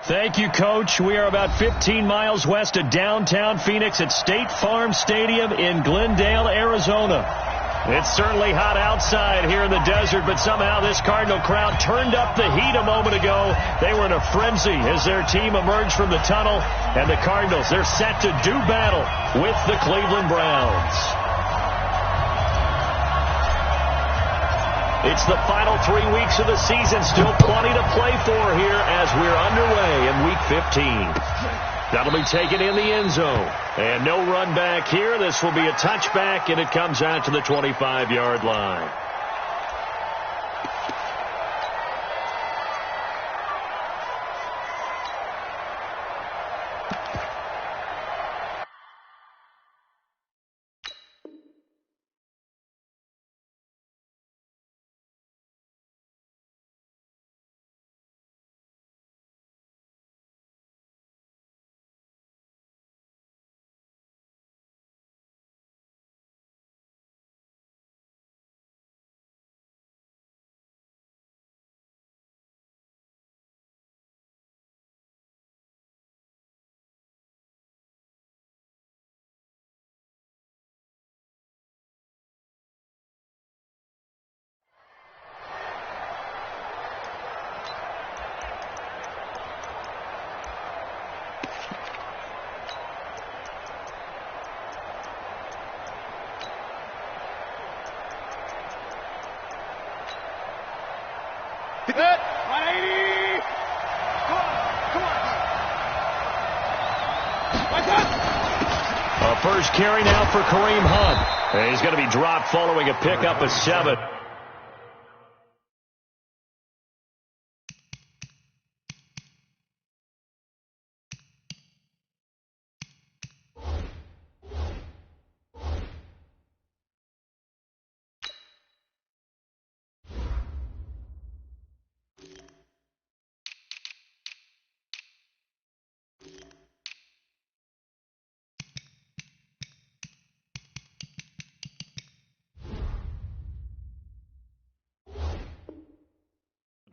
Thank you, Coach. We are about 15 miles west of downtown Phoenix at State Farm Stadium in Glendale, Arizona. It's certainly hot outside here in the desert, but somehow this Cardinal crowd turned up the heat a moment ago. They were in a frenzy as their team emerged from the tunnel, and the Cardinals, they're set to do battle with the Cleveland Browns. It's the final 3 weeks of the season. Still plenty to play for here as we're underway in Week 15. That'll be taken in the end zone. And no run back here. This will be a touchback, and it comes out to the 25-yard line. Good. 180. Come on. A first carry now for Kareem Hunt. And he's going to be dropped following a pickup of 7.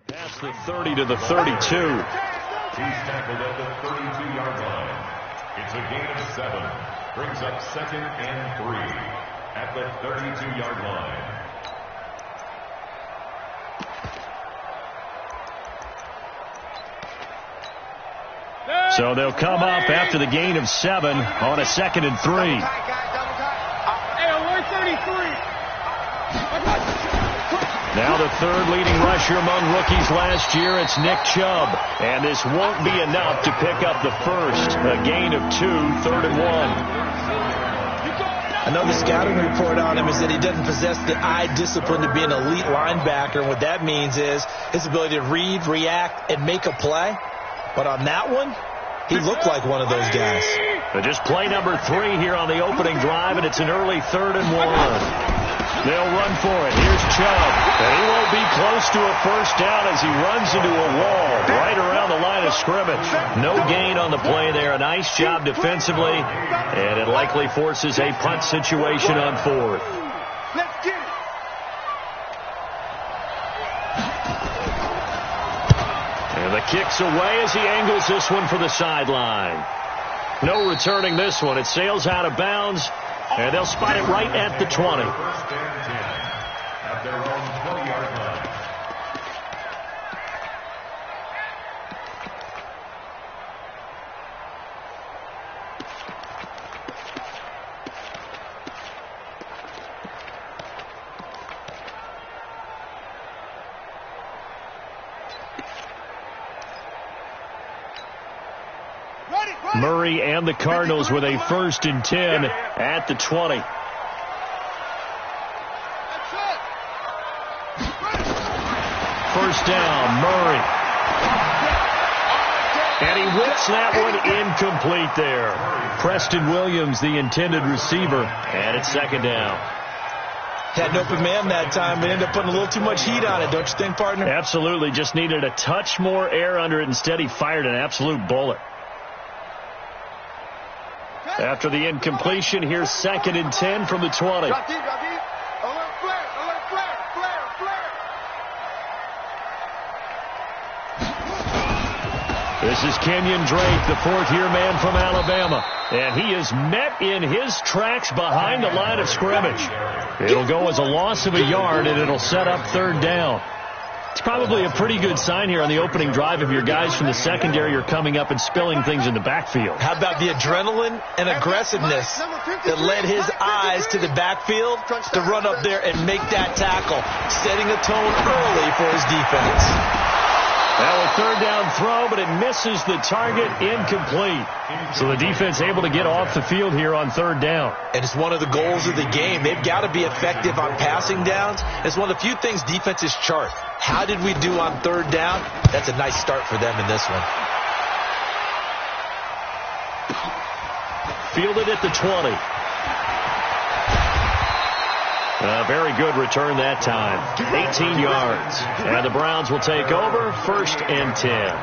Past the 30 to the 32. He's tackled at the 32-yard line. It's a gain of 7. Brings up 2nd and 3 at the 32-yard line. So they'll come up after the gain of 7 on a 2nd and 3. Hey, alert 33. Now the third leading rusher among rookies last year, it's Nick Chubb. And this won't be enough to pick up the first. A gain of 2, 3rd and 1. I know the scouting report on him is that he doesn't possess the eye discipline to be an elite linebacker. And what that means is his ability to read, react, and make a play. But on that one, he looked like one of those guys. But just play number 3 here on the opening drive, and it's an early 3rd and 1. They'll run for it. Here's Chubb. And he won't be close to a first down as he runs into a wall right around the line of scrimmage. No gain on the play there. A nice job defensively. And it likely forces a punt situation on 4th. Let's get it. And the kick's away as he angles this one for the sideline. No returning this one. It sails out of bounds. And they'll spot it right at the 20. First and 10 at their own 20-yard line. Murray and the Cardinals with a 1st and 10 at the 20. First down, Murray. And he whips that one incomplete there. Preston Williams, the intended receiver, and it's 2nd down. Had an open man that time, but ended up putting a little too much heat on it, don't you think, partner? Absolutely. Just needed a touch more air under it. Instead, he fired an absolute bullet. After the incompletion, here's 2nd and 10 from the 20. Drop deep. Alert flare. This is Kenyon Drake, the fourth-year man from Alabama. And he is met in his tracks behind the line of scrimmage. It'll go as a loss of a yard, and it'll set up third down. It's probably a pretty good sign here on the opening drive if your guys from the secondary are coming up and spilling things in the backfield. How about the adrenaline and aggressiveness that led his eyes to the backfield to run up there and make that tackle, setting a tone early for his defense. Now a third down throw, but it misses the target, incomplete. So the defense able to get off the field here on third down. And it's one of the goals of the game. They've got to be effective on passing downs. It's one of the few things defenses chart. How did we do on third down? That's a nice start for them in this one. Fielded at the 20. A very good return that time. 18 yards. And the Browns will take over, 1st and 10.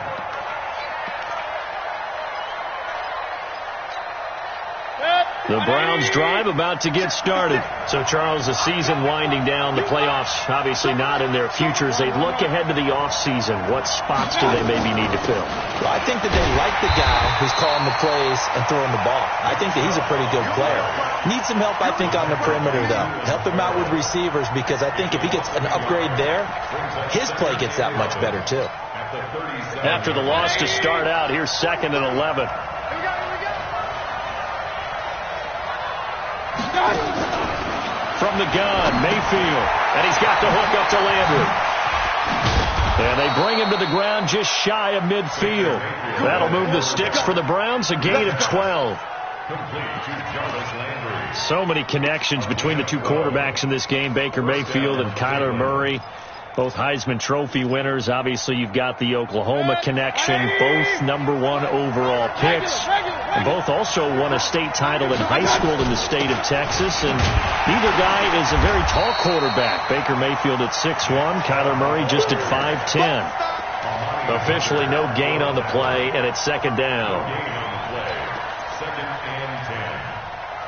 The Browns drive about to get started. So, Charles, the season winding down, the playoffs obviously not in their futures. They look ahead to the offseason. What spots do they maybe need to fill? Well, I think that they like the guy who's calling the plays and throwing the ball. I think that he's a pretty good player. Needs some help, I think, on the perimeter, though. Help him out with receivers, because I think if he gets an upgrade there, his play gets that much better, too. After the loss to start out, here's 2nd and 11. From the gun, Mayfield. And he's got the hook up to Landry. And they bring him to the ground just shy of midfield. That'll move the sticks for the Browns, a gain of 12. So many connections between the two quarterbacks in this game, Baker Mayfield and Kyler Murray. Both Heisman Trophy winners. Obviously, you've got the Oklahoma connection. Both #1 overall picks. And both also won a state title in high school in the state of Texas. And neither guy is a very tall quarterback. Baker Mayfield at 6'1", Kyler Murray just at 5'10". Officially no gain on the play, and it's 2nd down. 2nd and 10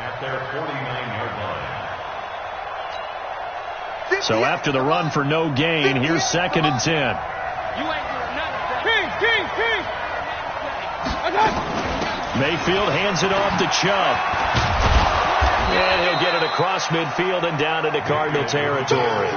at their 49-yard line. So after the run for no gain, here's 2nd and 10. You ain't doing nothing. King. Mayfield hands it off to Chubb. And he'll get it across midfield and down into Cardinal territory.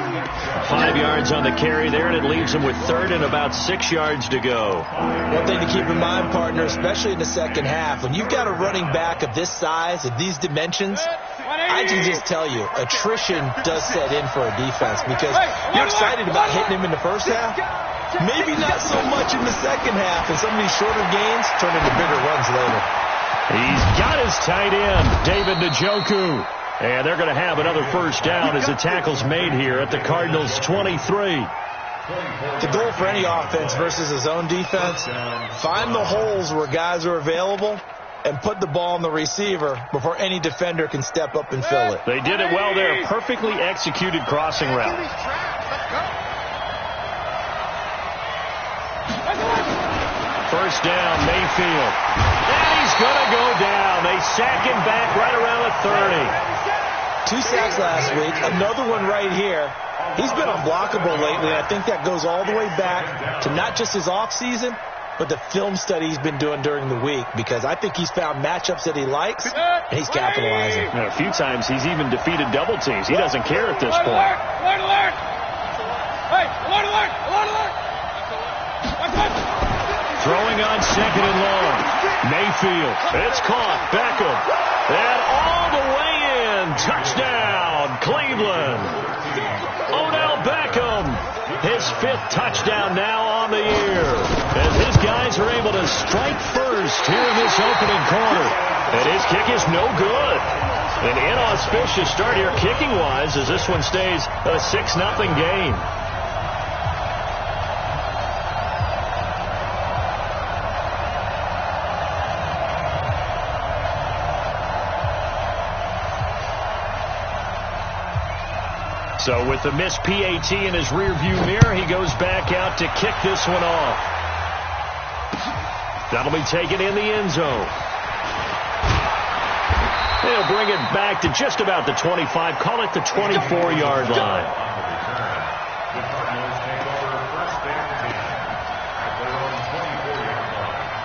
5 yards on the carry there, and it leaves him with 3rd and about 6 yards to go. One thing to keep in mind, partner, especially in the second half, when you've got a running back of this size, of these dimensions, I can just tell you, attrition does set in for a defense, because you're excited about hitting him in the first half. Maybe not so much in the second half, and some of these shorter gains turn into bigger runs later. He's got his tight end, David Njoku. And they're going to have another first down as the tackle's made here at the Cardinals' 23. The goal for any offense versus a zone defense, find the holes where guys are available and put the ball on the receiver before any defender can step up and fill it. They did it well there. Perfectly executed crossing route. First down, Mayfield. And he's going to go down. They sack him back right around the 30. 2 sacks last week, another one right here. He's been unblockable lately, and I think that goes all the way back to not just his offseason, but the film study he's been doing during the week, because I think he's found matchups that he likes, and he's capitalizing. A few times he's even defeated double teams. He doesn't care at this point. Alert! Hey, alert! Throwing on 2nd and long. Mayfield. It's caught. Beckham. And all the way in. Touchdown, Cleveland. Odell Beckham. His 5th touchdown now on the year, as his guys are able to strike first here in this opening quarter. And his kick is no good. An inauspicious start here kicking-wise, as this one stays a 6-0 game. So with the missed PAT in his rearview mirror, he goes back out to kick this one off. That'll be taken in the end zone. They'll bring it back to just about the 25, call it the 24-yard line. The Cardinals take over 1st and 10 at their own 24-yard line.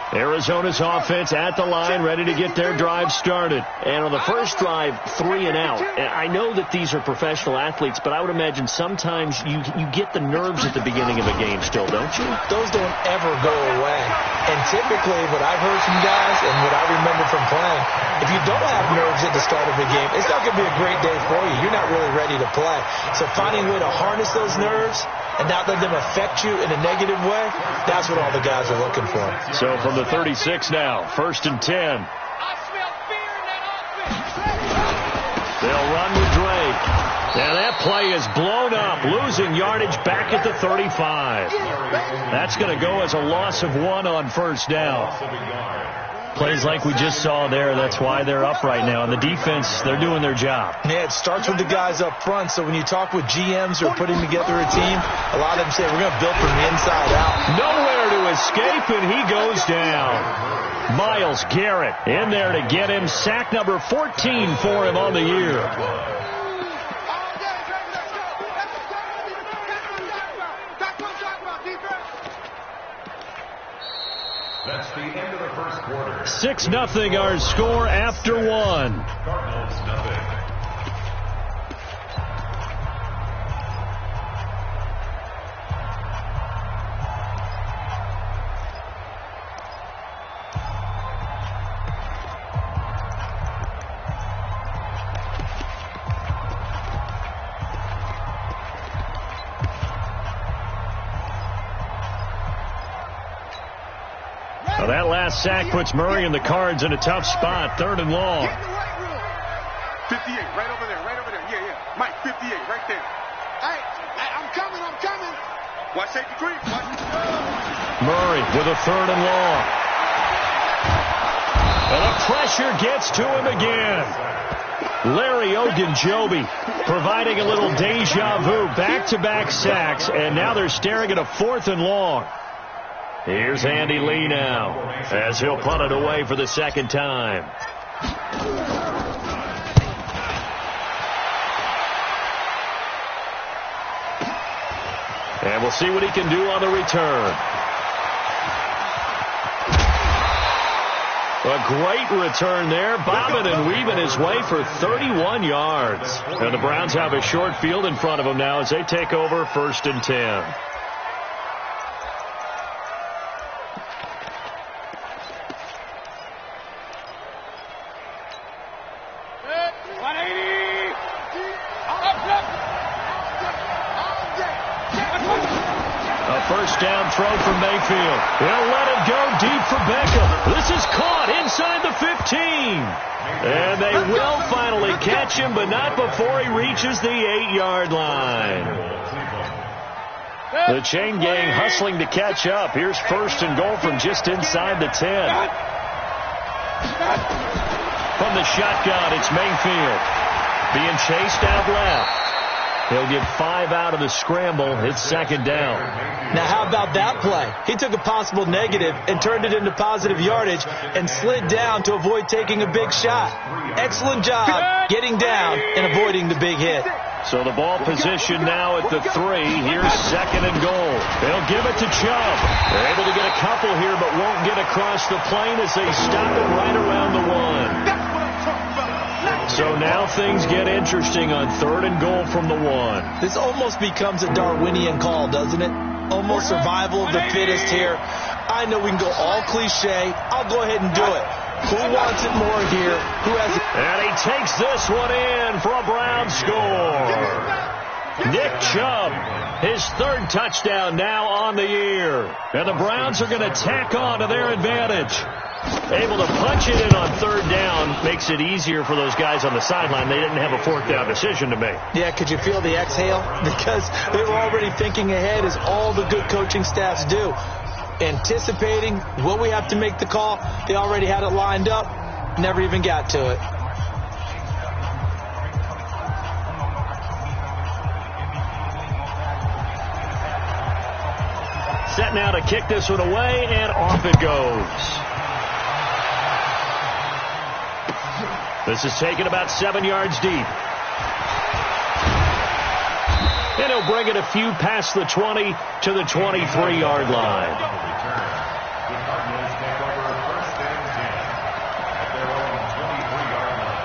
Arizona's offense at the line, ready to get their drive started. And on the first drive, 3 and out. And I know that these are professional athletes, but I would imagine sometimes you get the nerves at the beginning of a game still, don't you? Those don't ever go away. And typically, what I've heard from guys and what I remember from playing, if you don't have nerves at the start of a game, it's not going to be a great day for you. You're not really ready to play. So finding a way to harness those nerves and not let them affect you in a negative way, that's what all the guys are looking for. So from the 36 now, 1st and 10. I smell fear in that offense. They'll run with Drake. And that play is blown up, losing yardage back at the 35. That's going to go as a loss of 1 on 1st down. Plays like we just saw there, that's why they're up right now. And the defense, they're doing their job. Yeah, it starts with the guys up front. So when you talk with GMs who are putting together a team, a lot of them say, we're going to build from the inside out. Nowhere to escape, and he goes down. Myles Garrett in there to get him. Sack number 14 for him on the year. That's the end of the first quarter. 6-0 our score after 1. Cardinals nothing. Well, that last sack puts Murray and the Cards in a tough spot. 3rd and long. Get in the right room. 58, right over there, right over there. Yeah, yeah. Mike, 58, right there. Hey, I'm coming. Watch safety creep. Murray with a 3rd and long. And the pressure gets to him again. Larry Ogunjobi providing a little deja vu. Back-to-back sacks, and now they're staring at a 4th and long. Here's Andy Lee now as he'll punt it away for the 2nd time. And we'll see what he can do on the return. A great return there, bobbing and weaving his way for 31 yards. And the Browns have a short field in front of them now as they take over 1st and 10. First down throw from Mayfield. He'll let it go deep for Beckham. This is caught inside the 15. And they will finally catch him, but not before he reaches the 8-yard line. The chain gang hustling to catch up. Here's 1st and goal from just inside the 10. From the shotgun, it's Mayfield. Being chased out left. He'll get 5 out of the scramble. It's 2nd down. Now, how about that play? He took a possible negative and turned it into positive yardage and slid down to avoid taking a big shot. Excellent job getting down and avoiding the big hit. So the ball position now at the 3. Here's 2nd and goal. They'll give it to Chubb. They're able to get a couple here, but won't get across the plane as they stop it right around the 1. So now things get interesting on 3rd and goal from the 1. This almost becomes a Darwinian call, doesn't it? Almost survival of the fittest here. I know we can go all cliche. I'll go ahead and do it. Who wants it more here? Who has it? And he takes this one in for a Brown score. Nick Chubb, his 3rd touchdown now on the year. And the Browns are going to tack on to their advantage. Able to punch it in on 3rd down makes it easier for those guys on the sideline. They didn't have a 4th down decision to make. Yeah, could you feel the exhale? Because they were already thinking ahead, as all the good coaching staffs do. Anticipating, will we have to make the call? They already had it lined up. Never even got to it. Set now to kick this one away, and off it goes. This is taken about 7 yards deep. And he'll bring it a few past the 20 to the 23-yard line. The Cardinals take over first and 10 at their own 23-yard line.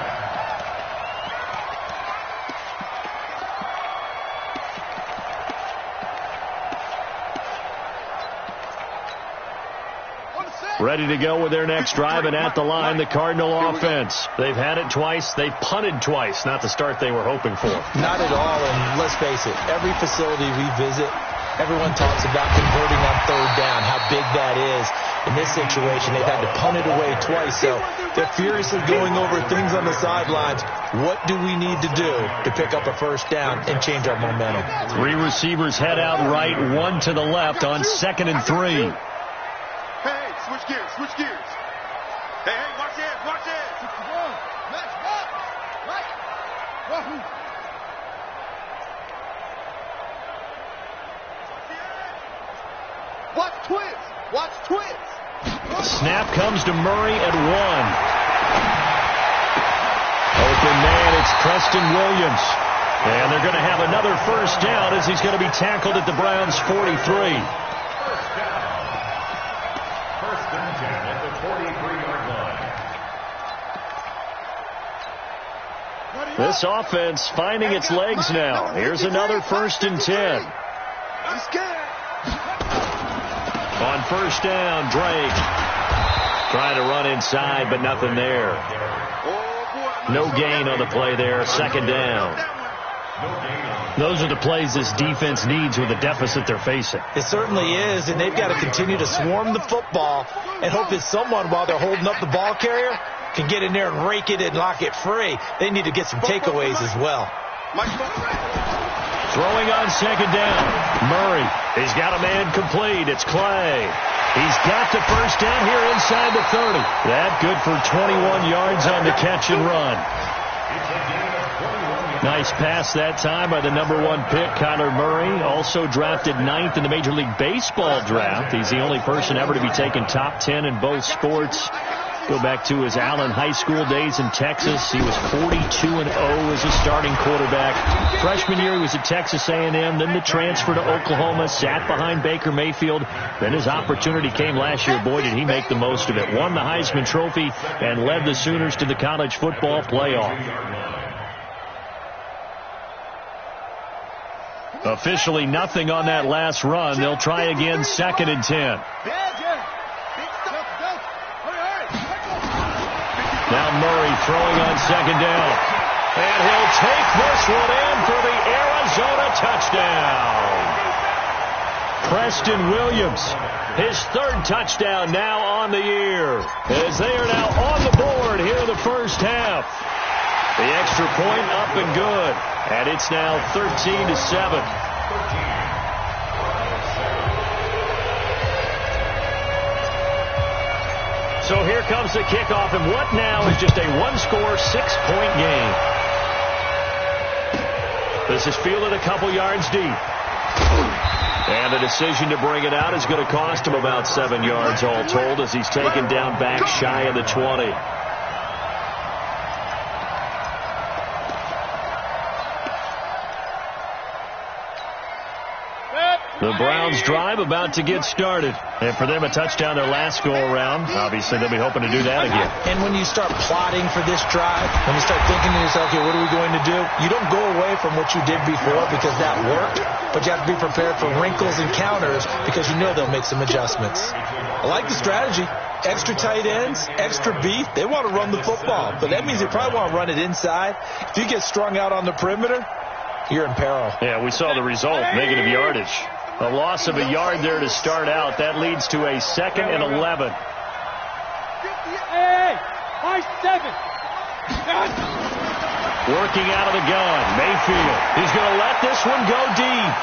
Ready to go with their next drive, and at the line, the Cardinal offense. They've had it twice. They've punted twice. Not the start they were hoping for. Not at all, and let's face it, every facility we visit, everyone talks about converting on third down, how big that is. In this situation, they've had to punt it away twice, so they're furiously going over things on the sidelines. What do we need to do to pick up a first down and change our momentum? 3 receivers head out right, 1 to the left on 2nd and 3. Hey, switch gears, switch gears. Hey, watch this, watch this. Watch twins, watch twins. Snap comes to Murray at 1. Open man, it's Preston Williams. And they're going to have another first down as he's going to be tackled at the Browns' 43. At the 43-yard line. This offense finding its legs now. Here's another 1st and 10. I'm scared. On first down, Drake trying to run inside, but nothing there. No gain on the play there. 2nd down. Those are the plays this defense needs with the deficit they're facing. It certainly is, and they've got to continue to swarm the football and hope that someone, while they're holding up the ball carrier, can get in there and rake it and lock it free. They need to get some takeaways as well. Throwing on 2nd down. Murray, he's got a man complete. It's Clay. He's got the first down here inside the 30. That good for 21 yards on the catch and run. Nice pass that time by the number 1 pick, Kyler Murray. Also drafted 9th in the Major League Baseball draft. He's the only person ever to be taken top 10 in both sports. Go back to his Allen High School days in Texas. He was 42-0 as a starting quarterback. Freshman year, he was at Texas A&M. Then the transfer to Oklahoma, sat behind Baker Mayfield. Then his opportunity came last year. Boy, did he make the most of it. Won the Heisman Trophy and led the Sooners to the college football playoff. Officially nothing on that last run. They'll try again, 2nd and 10. Now Murray throwing on 2nd down. And he'll take this one in for the Arizona touchdown. Preston Williams, his 3rd touchdown now on the year, as they are now on the board here in the first half. The extra point up and good. And it's now 13-7. So here comes the kickoff, and what now is just a 1-score, 6-point game. This is fielded a couple yards deep. And the decision to bring it out is going to cost him about 7 yards all told, as he's taken down back shy of the 20. The Browns drive about to get started. And for them, a touchdown their last go-around. Obviously, they'll be hoping to do that again. And when you start plotting for this drive, when you start thinking to yourself, okay, what are we going to do? You don't go away from what you did before because that worked, but you have to be prepared for wrinkles and counters because you know they'll make some adjustments. I like the strategy. Extra tight ends, extra beef. They want to run the football, but that means they probably want to run it inside. If you get strung out on the perimeter, you're in peril. Yeah, we saw the result, negative yardage. A loss of a yard there to start out. That leads to a 2nd and 11. Working out of the gun, Mayfield. He's going to let this one go deep.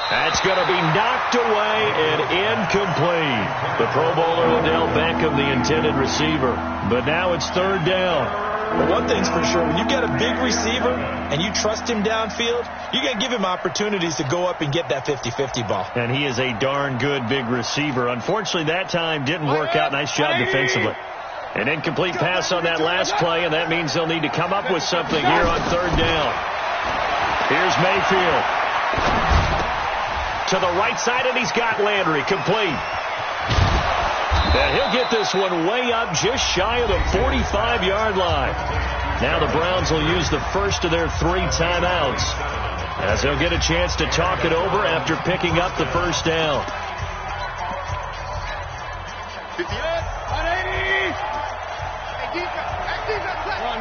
That's going to be knocked away and incomplete. The Pro Bowler Odell Beckham, the intended receiver. But now it's 3rd down. But one thing's for sure, when you get a big receiver and you trust him downfield, you're going to give him opportunities to go up and get that 50-50 ball. And he is a darn good big receiver. Unfortunately, that time didn't work out. Nice job defensively. An incomplete pass on that last play, and that means they'll need to come up with something here on 3rd down. Here's Mayfield. To the right side, and he's got Landry complete. And he'll get this one way up just shy of the 45-yard line. Now the Browns will use the first of their 3 timeouts, as they'll get a chance to talk it over after picking up the first down. 58, 180. Hey, defense. Run.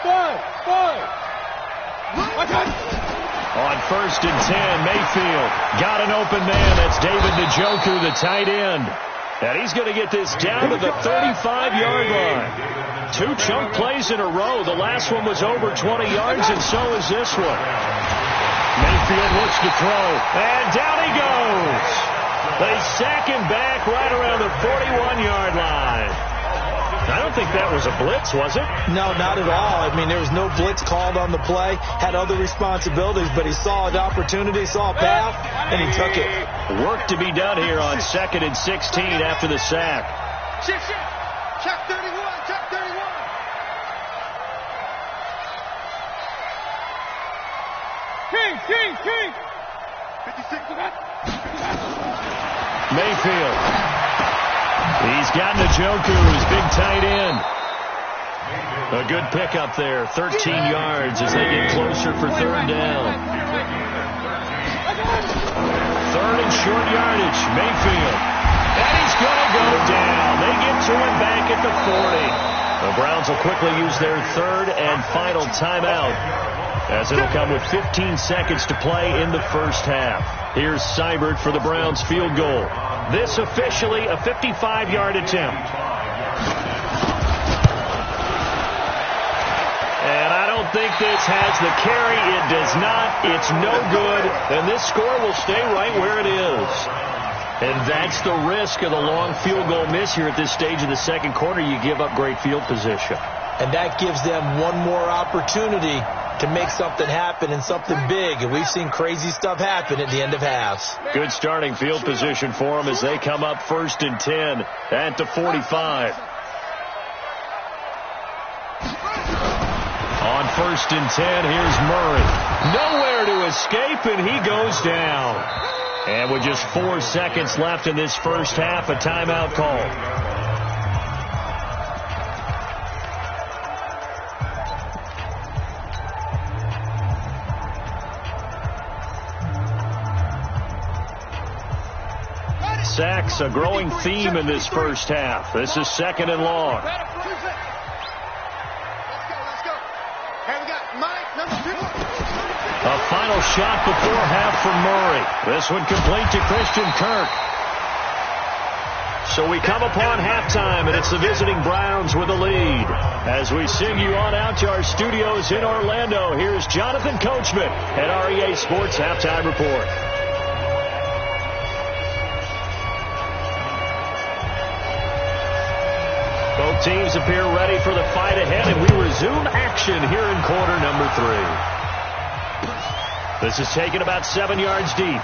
5. On 1st and 10, Mayfield got an open man. That's David Njoku, the tight end. And he's going to get this down to the 35-yard line. 2 chunk plays in a row. The last one was over 20 yards, and so is this one. Mayfield looks to throw, and down he goes. They sack him back right around the 41-yard line. I don't think that was a blitz, was it? No, not at all. I mean, there was no blitz called on the play. Had other responsibilities, but he saw an opportunity, saw a path, and he took it. Work to be done here on 2nd and 16 after the sack. Check 31. Check 31. King. 56 to that. Mayfield. He's got Njoku, his big tight end. A good pickup there, 13 yards as they get closer for 3rd down. 3rd and short yardage, Mayfield. And he's going to go down. They get to him back at the 40. The Browns will quickly use their 3rd and final timeout, as it'll come with 15 seconds to play in the first half. Here's Seibert for the Browns field goal. This officially a 55-yard attempt. And I don't think this has the carry. It does not. It's no good. And this score will stay right where it is. And that's the risk of the long field goal miss here at this stage of the second quarter. You give up great field position. And that gives them one more opportunity to make something happen and something big. And we've seen crazy stuff happen at the end of halves. Good starting field position for them as they come up 1st and 10 at the 45. On 1st and 10, here's Murray. Nowhere to escape, and he goes down. And with just 4 seconds left in this first half, a timeout call. Sacks, a growing theme in this first half. This is 2nd and long. Let's go. Hey, we got Mike, number 2. A final shot before half from Murray. This one complete to Christian Kirk. So we come upon halftime, and it's the visiting Browns with a lead. As we sing you on out to our studios in Orlando, here's Jonathan Coachman at REA Sports Halftime Report. Both teams appear ready for the fight ahead, and we resume action here in quarter number 3. This is taken about 7 yards deep.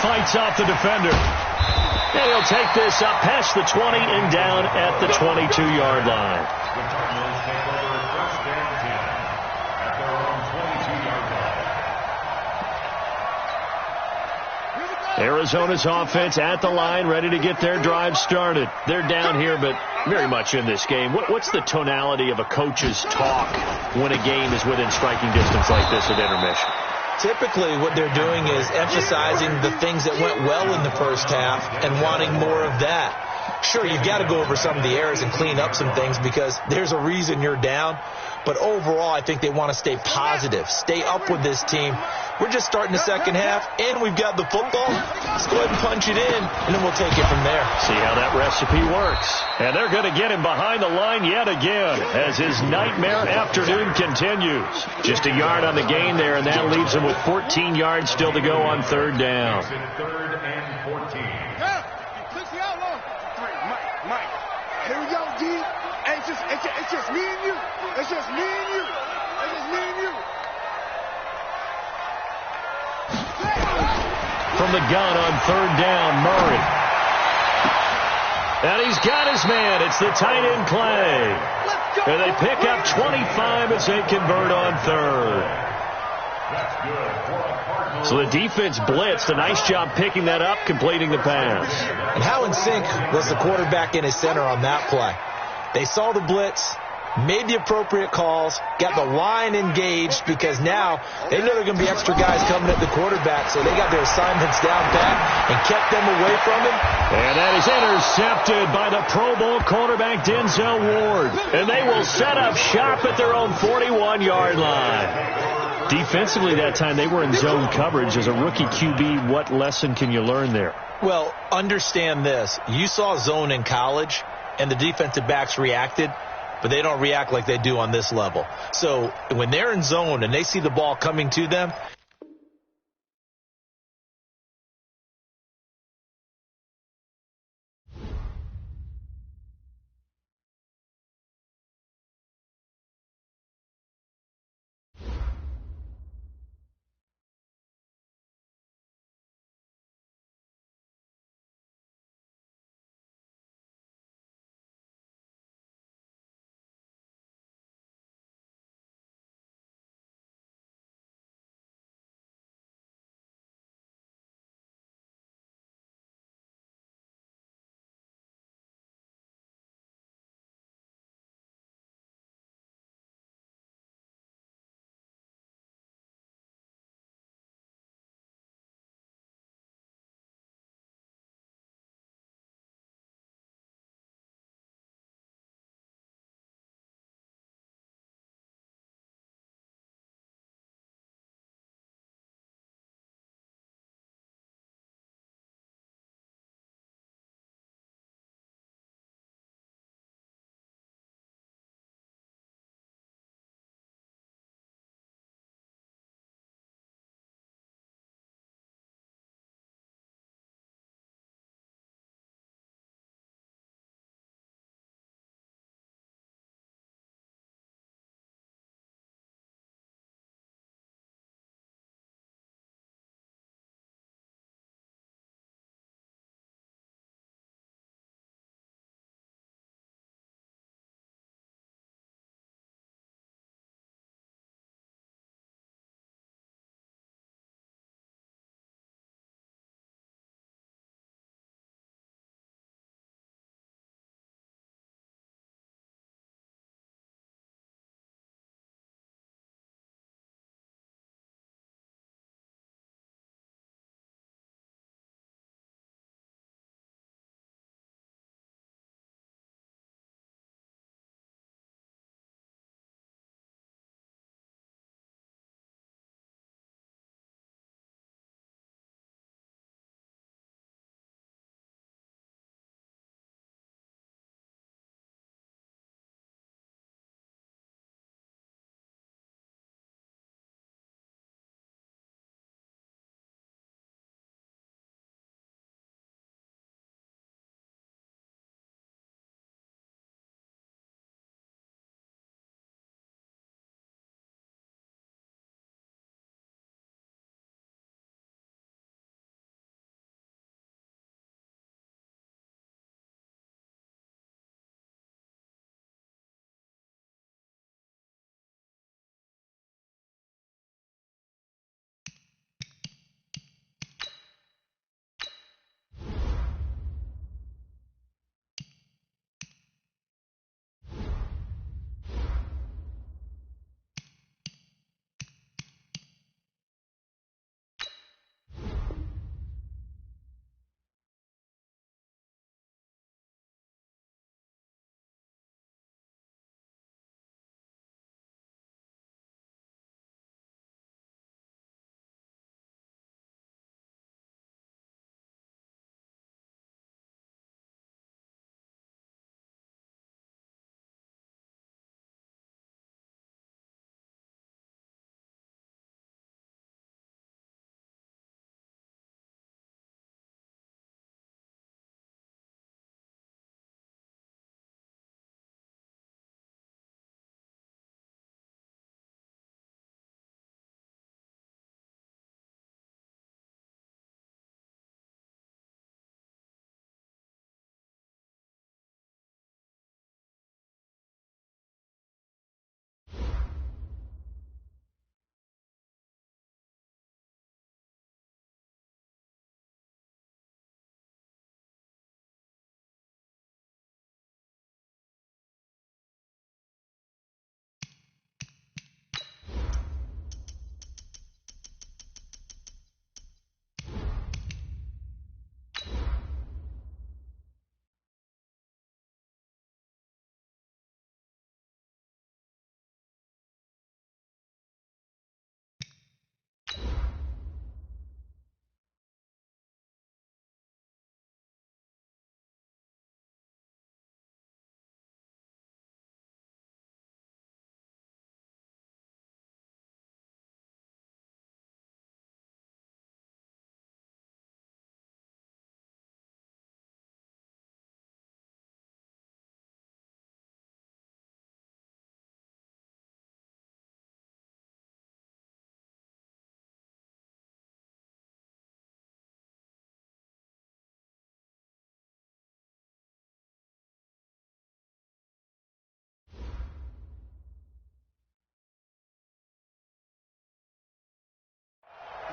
Fights off the defender. And he'll take this up past the 20 and down at the 22-yard line. The Cardinals take over 1st and 10 at their own 22-yard line. Arizona's offense at the line, ready to get their drive started. They're down here, but very much in this game. What's the tonality of a coach's talk when a game is within striking distance like this at intermission? Typically, what they're doing is emphasizing the things that went well in the first half and wanting more of that. Sure, you've got to go over some of the errors and clean up some things because there's a reason you're down. But overall, I think they want to stay positive, stay up with this team. We're just starting the second half, and we've got the football. Let's go ahead and punch it in, and then we'll take it from there. See how that recipe works. And they're going to get him behind the line yet again as his nightmare afternoon continues. Just a yard on the gain there, and that leaves him with 14 yards still to go on 3rd down. 3rd and 14. Mike. Here we go, D. It's just me and you. It's just me and you. From the gun on 3rd down, Murray. And he's got his man. It's the tight end Clay. And they pick up 25 as they convert on 3rd. That's good for a Cardinal. So the defense blitzed. A nice job picking that up, completing the pass. And how in sync was the quarterback and his center on that play? They saw the blitz, made the appropriate calls, got the line engaged, because now they know there are going to be extra guys coming at the quarterback, so they got their assignments down pat and kept them away from him. And that is intercepted by the Pro Bowl quarterback Denzel Ward. And they will set up shop at their own 41-yard line. Defensively that time, they were in zone coverage. As a rookie QB, what lesson can you learn there? Well, understand this. You saw zone in college, and the defensive backs reacted, but they don't react like they do on this level. So when they're in zone and they see the ball coming to them,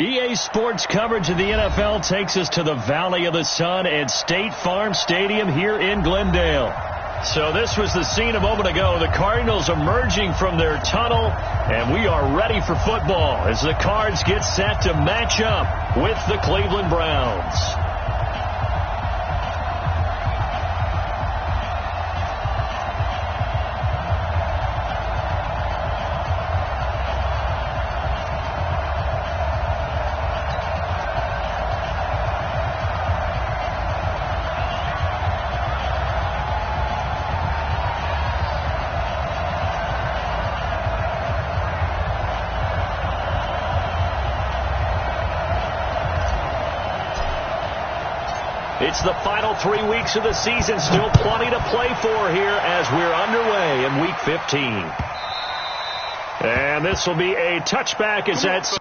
EA Sports coverage of the NFL takes us to the Valley of the Sun at State Farm Stadium here in Glendale. So this was the scene a moment ago. The Cardinals emerging from their tunnel, and we are ready for football as the Cards get set to match up with the Cleveland Browns. It's the final 3 weeks of the season. Still plenty to play for here as we're underway in Week 15. And this will be a touchback as that's...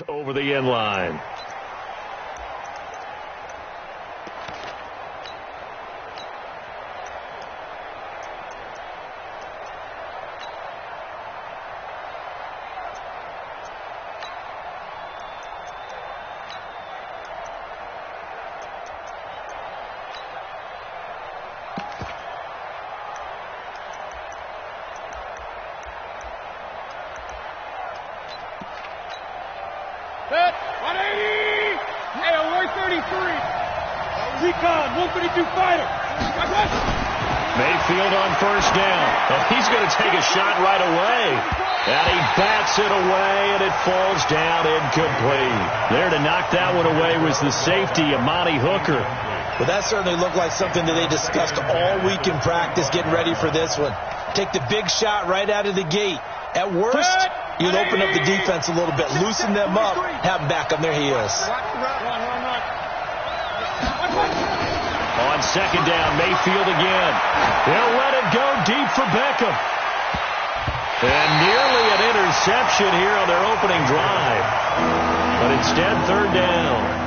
over the end line. Set, 180! Hey, alert 33! Recon, 132 fighter! Mayfield on first down. Oh, he's going to take a shot right away. And he bats it away, and it falls down incomplete. There to knock that one away was the safety, Amani Hooker. Well, that certainly looked like something that they discussed all week in practice, getting ready for this one. Take the big shot right out of the gate. At worst, you'll open up the defense a little bit, loosen them up, have them back on their heels. On second down, Mayfield again. They'll let it go deep for Beckham. And nearly an interception here on their opening drive. But instead, third down.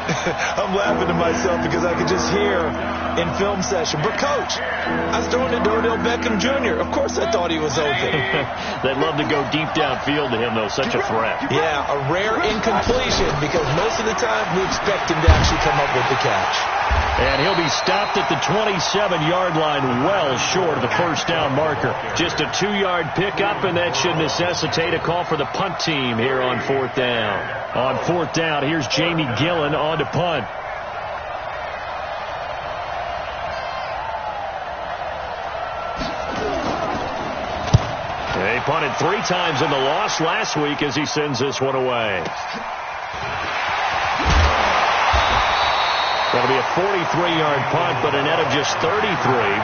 I'm laughing to myself because I could just hear in film session, but Coach, I was throwing to Odell Beckham Jr. Of course I thought he was open. They'd love to go deep downfield to him, though. Such a threat. Yeah, a rare incompletion because most of the time we expect him to actually come up with the catch. And he'll be stopped at the 27-yard line, well short of the first down marker. Just a 2-yard pickup, and that should necessitate a call for the punt team here on fourth down. On fourth down, here's Jamie Gillen on to punt. They punted 3 times in the loss last week as he sends this one away. That'll be a 43-yard punt, but a net of just 33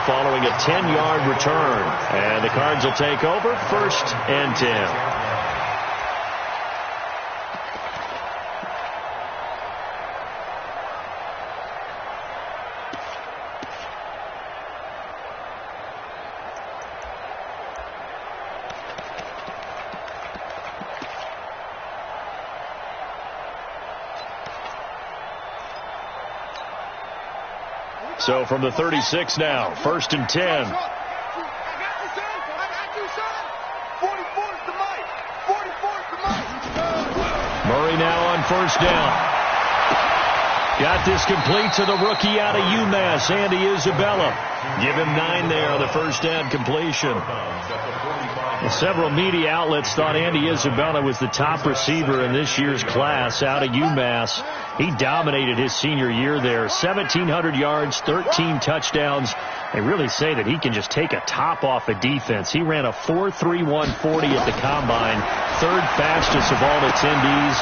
following a 10-yard return. And the Cards will take over, first and 10. So from the 36 now, first and 10. I got you, son. 44's the mic. 44's the mic. Murray now on first down. Got this complete to the rookie out of UMass, Andy Isabella. Give him 9 there on the first down completion. Several media outlets thought Andy Isabella was the top receiver in this year's class out of UMass. He dominated his senior year there. 1,700 yards, 13 touchdowns. They really say that he can just take a top off a defense. He ran a 4.31 40 at the combine, 3rd fastest of all attendees.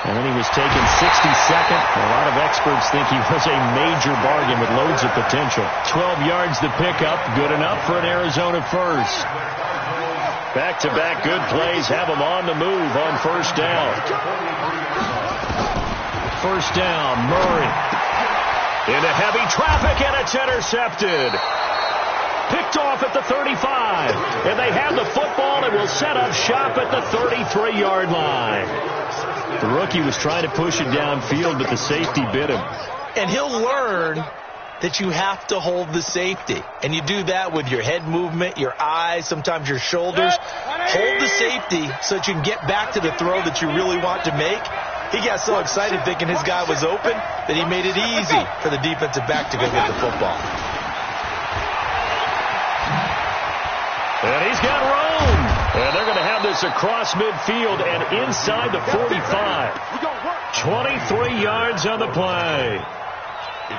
And then he was taken 62nd. A lot of experts think he was a major bargain with loads of potential. 12 yards to pick up. Good enough for an Arizona first. Back-to-back good plays have him on the move on first down. First down, Murray. Into heavy traffic, and it's intercepted. Picked off at the 35. And they have the football and will set up shop at the 33-yard line. The rookie was trying to push it downfield, but the safety bit him. And he'll learn that you have to hold the safety. And you do that with your head movement, your eyes, sometimes your shoulders. Hold the safety so that you can get back to the throw that you really want to make. He got so excited thinking his guy was open that he made it easy for the defensive back to go get the football. And he's got room. And they're going to have this across midfield and inside the 45. 23 yards on the play.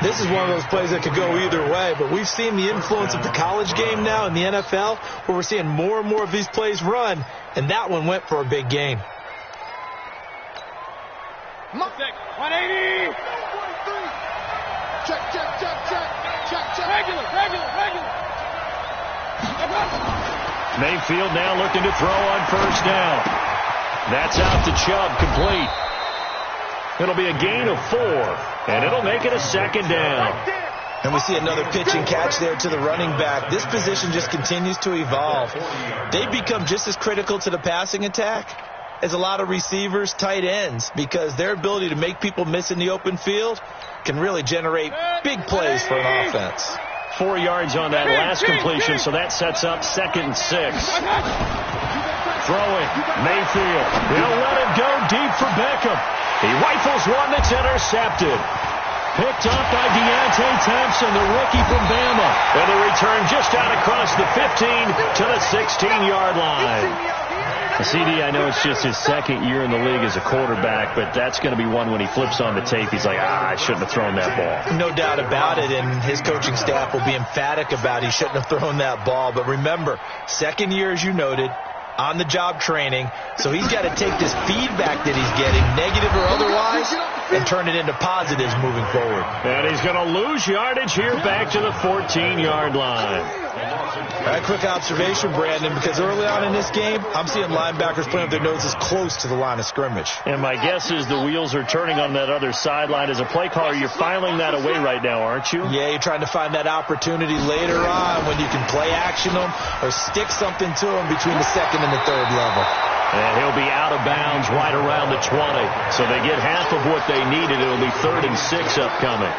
This is one of those plays that could go either way, but we've seen the influence of the college game now in the NFL, where we're seeing more and more of these plays run, and that one went for a big gain. 180. Check. Regular. Mayfield now looking to throw on first down. That's out to Chubb, complete. It'll be a gain of 4, and it'll make it a second down. And we see another pitch and catch there to the running back. This position just continues to evolve. They become just as critical to the passing attack as a lot of receivers, tight ends, because their ability to make people miss in the open field can really generate big plays for an offense. 4 yards on that last completion, so that sets up 2nd and 6. Throwing, Mayfield. He'll let it go deep for Beckham. He rifles one that's intercepted. Picked up by Deontay Thompson, the rookie from Bama. And the return just out across the 15 to the 16-yard line. CD, I know it's just his 2nd year in the league as a quarterback, but that's going to be one when he flips on the tape, he's like, I shouldn't have thrown that ball. No doubt about it, and his coaching staff will be emphatic about he shouldn't have thrown that ball. But remember, 2nd year, as you noted, on-the-job training, so he's got to take this feedback that he's getting, negative or otherwise, and turn it into positives moving forward. And he's going to lose yardage here back to the 14-yard line. All right, quick observation, Brandon, because early on in this game, I'm seeing linebackers playing with their noses close to the line of scrimmage. And my guess is the wheels are turning on that other sideline. As a play caller, you're filing that away right now, aren't you? Yeah, you're trying to find that opportunity later on when you can play action them or stick something to them between the 2nd and the 3rd level. And he'll be out of bounds right around the 20. So they get half of what they needed. It'll be 3rd and 6 upcoming.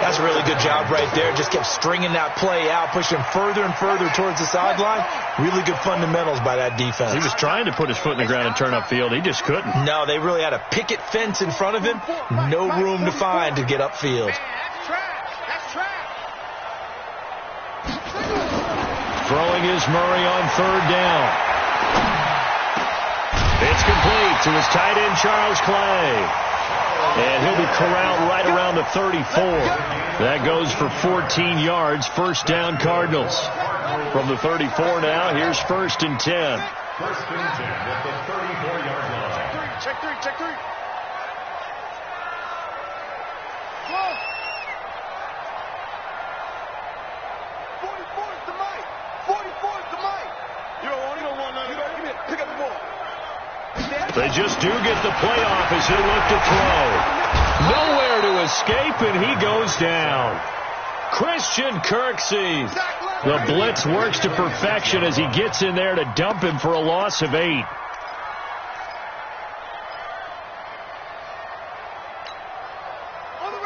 That's a really good job right there. Just kept stringing that play out, pushing further and further towards the sideline. Really good fundamentals by that defense. He was trying to put his foot in the ground and turn upfield. He just couldn't. No, they really had a picket fence in front of him. No room to find to get upfield. That's track. Throwing is Murray on 3rd down. It's complete to his tight end, Charles Clay. And he'll be corralled right around the 34. That goes for 14 yards. First down, Cardinals. From the 34 now, here's 1st and 10. 1st and 10 at the 34-yard line. Check three. 44 is the mic. 44 is the mic. You don't want none of that. Come here. Pick up the ball. They just do get the playoff as he'll look to throw. Nowhere to escape, and he goes down. Christian Kirksey. The blitz works to perfection as he gets in there to dump him for a loss of 8.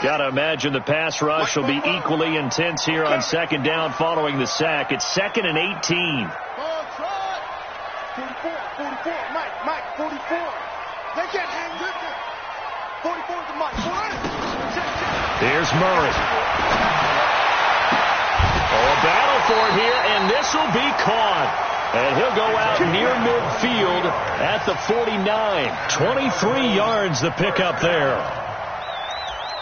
Got to imagine the pass rush will be equally intense here on 2nd down following the sack. It's 2nd and 18. 44, Mike, 44. They can't hang with him. 44 is the Mike. Here's Murray. Oh, a battle for it here, and this will be caught. And he'll go out near midfield at the 49. 23 yards the pickup there.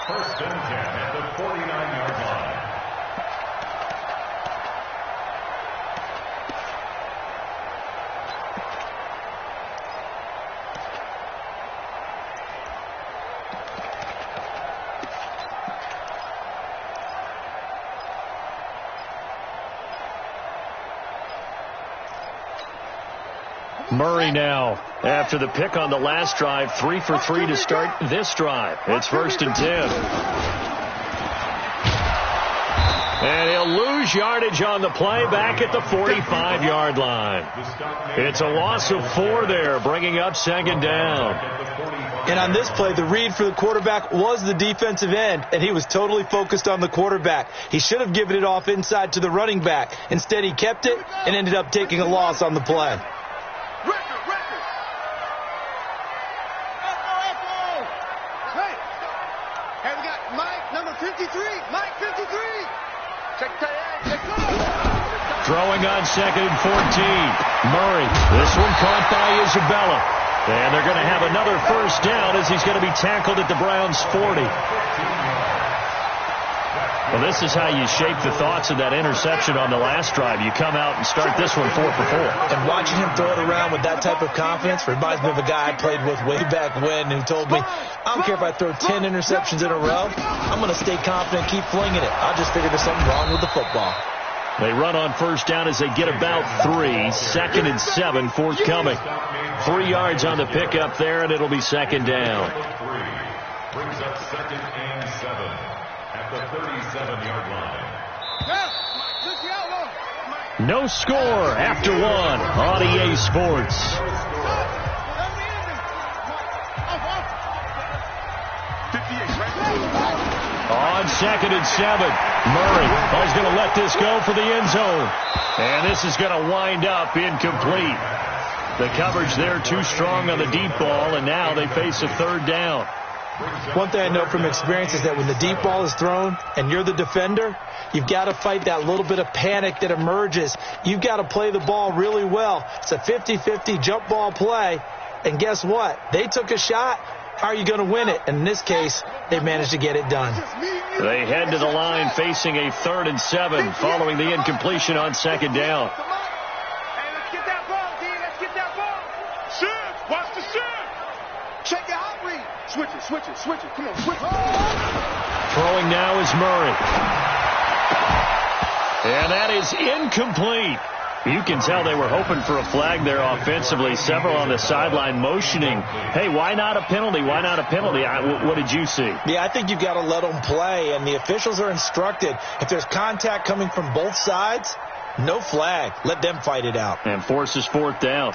1st and 10 at the 49-yard line. Murray now, after the pick on the last drive, 3 for 3 to start this drive. It's 1st and 10. And he'll lose yardage on the play back at the 45-yard line. It's a loss of 4 there, bringing up 2nd down. And on this play, the read for the quarterback was the defensive end, and he was totally focused on the quarterback. He should have given it off inside to the running back. Instead, he kept it and ended up taking a loss on the play. Hey, we got Mike, number 53. Mike, 53. Throwing on 2nd and 14. Murray. This one caught by Isabella. And they're going to have another 1st down as he's going to be tackled at the Browns' 40. Well, this is how you shape the thoughts of that interception on the last drive. You come out and start this one 4 for 4. And watching him throw it around with that type of confidence reminds me of a guy I played with way back when who told me, I don't care if I throw 10 interceptions in a row. I'm going to stay confident and keep flinging it. I just figure there's something wrong with the football. They run on 1st down as they get about 3. 2nd and 7 forthcoming. 3 yards on the pickup there, and it'll be 2nd down. Brings up 2nd and 7 at the 37-yard line. No score after 1 on EA Sports. On 2nd and 7, Murray is going to let this go for the end zone. And this is going to wind up incomplete. The coverage there too strong on the deep ball, and now they face a 3rd down. One thing I know from experience is that when the deep ball is thrown and you're the defender, you've got to fight that little bit of panic that emerges. You've got to play the ball really well. It's a 50-50 jump ball play. And guess what? They took a shot. How are you going to win it? And in this case, they managed to get it done. They head to the line facing a 3rd and 7 following the incompletion on 2nd down. Hey, let's get that ball, D. Let's get that ball. Shoot. Watch the shoot. Check your hot read. Switch it. Come on, switch it. Throwing now is Murray. And that is incomplete. You can tell they were hoping for a flag there offensively. Several on the sideline motioning, hey, why not a penalty? Why not a penalty? What did you see? Yeah, I think you've got to let them play, and the officials are instructed. If there's contact coming from both sides, no flag. Let them fight it out. And forces 4th down.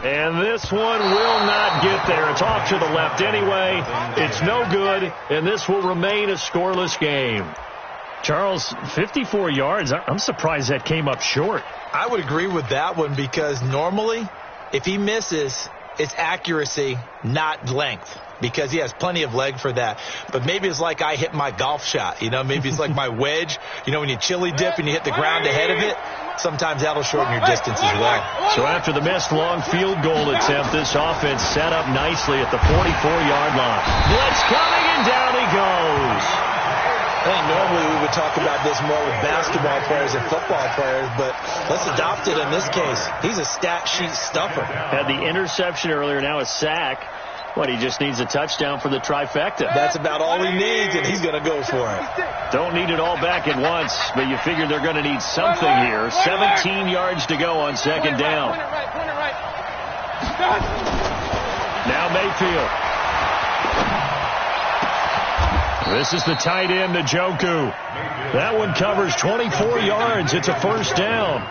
And this one will not get there. It's off to the left anyway. It's no good, and this will remain a scoreless game. Charles, 54 yards. I'm surprised that came up short. I would agree with that one because normally, if he misses, it's accuracy, not length, because he has plenty of leg for that. But maybe it's like I hit my golf shot. Maybe it's like my wedge. When you chili dip and you hit the ground ahead of it, sometimes that'll shorten your distance as well. So after the missed long field goal attempt, this offense set up nicely at the 44-yard line. Blitz coming, and down he goes. I think normally we would talk about this more with basketball players and football players, but let's adopt it in this case. He's a stat sheet stuffer. Had the interception earlier, now a sack. He just needs a touchdown for the trifecta. That's about all he needs, and he's going to go for it. Don't need it all back at once, but you figure they're going to need something here. 17 yards to go on 2nd down. Now Mayfield. This is the tight end, Njoku. That one covers 24 yards. It's a 1st down.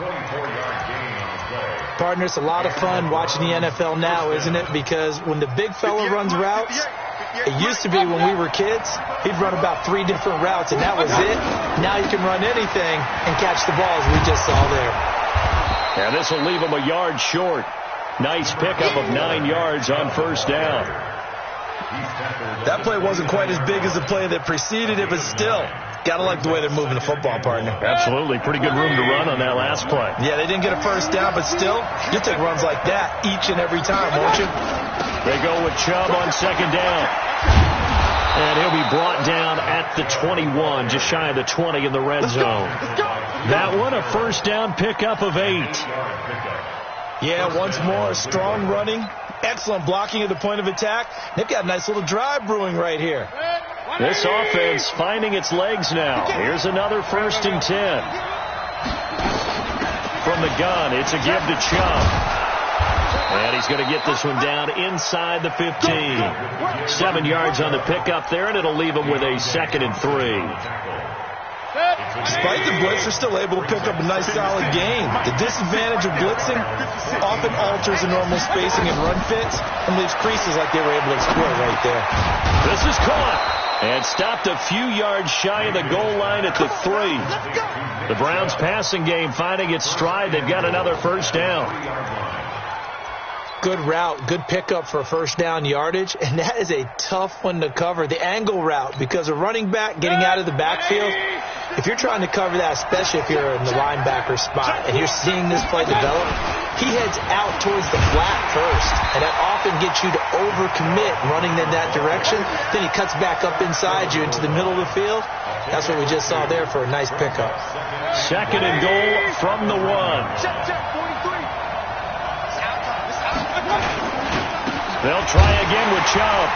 24-yard gain on the play. Partner, it's a lot of fun watching the NFL now, isn't it? Because when the big fella runs routes, it used to be when we were kids, he'd run about 3 different routes, and that was it. Now you can run anything and catch the ball, as we just saw there. And this will leave him a yard short. Nice pickup of 9 yards on 1st down. That play wasn't quite as big as the play that preceded it, but still, got to like the way they're moving the football, partner. Absolutely. Pretty good room to run on that last play. Yeah, they didn't get a 1st down, but still, you'll take runs like that each and every time, won't you? They go with Chubb on 2nd down. And he'll be brought down at the 21, just shy of the 20 in the red zone. That one, a 1st down pickup of 8. Yeah, once more, strong running, excellent blocking at the point of attack. They've got a nice little drive brewing right here. This offense finding its legs now. Here's another 1st and 10. From the gun, it's a give to Chubb. And he's going to get this one down inside the 15. 7 yards on the pickup there, and it'll leave him with a 2nd and 3. Despite the blitz, they're still able to pick up a nice, solid gain. The disadvantage of blitzing often alters the normal spacing and run fits and leaves creases like they were able to exploit right there. This is caught and stopped a few yards shy of the goal line at the 3. The Browns passing game finding its stride. They've got another 1st down. Good route, good pickup for 1st down yardage, and that is a tough one to cover. The angle route, because a running back getting out of the backfield, if you're trying to cover that, especially if you're in the linebacker spot and you're seeing this play develop, he heads out towards the flat first, and that often gets you to overcommit running in that direction. Then he cuts back up inside you into the middle of the field. That's what we just saw there for a nice pickup. 2nd and goal from the 1. They'll try again with Chubb.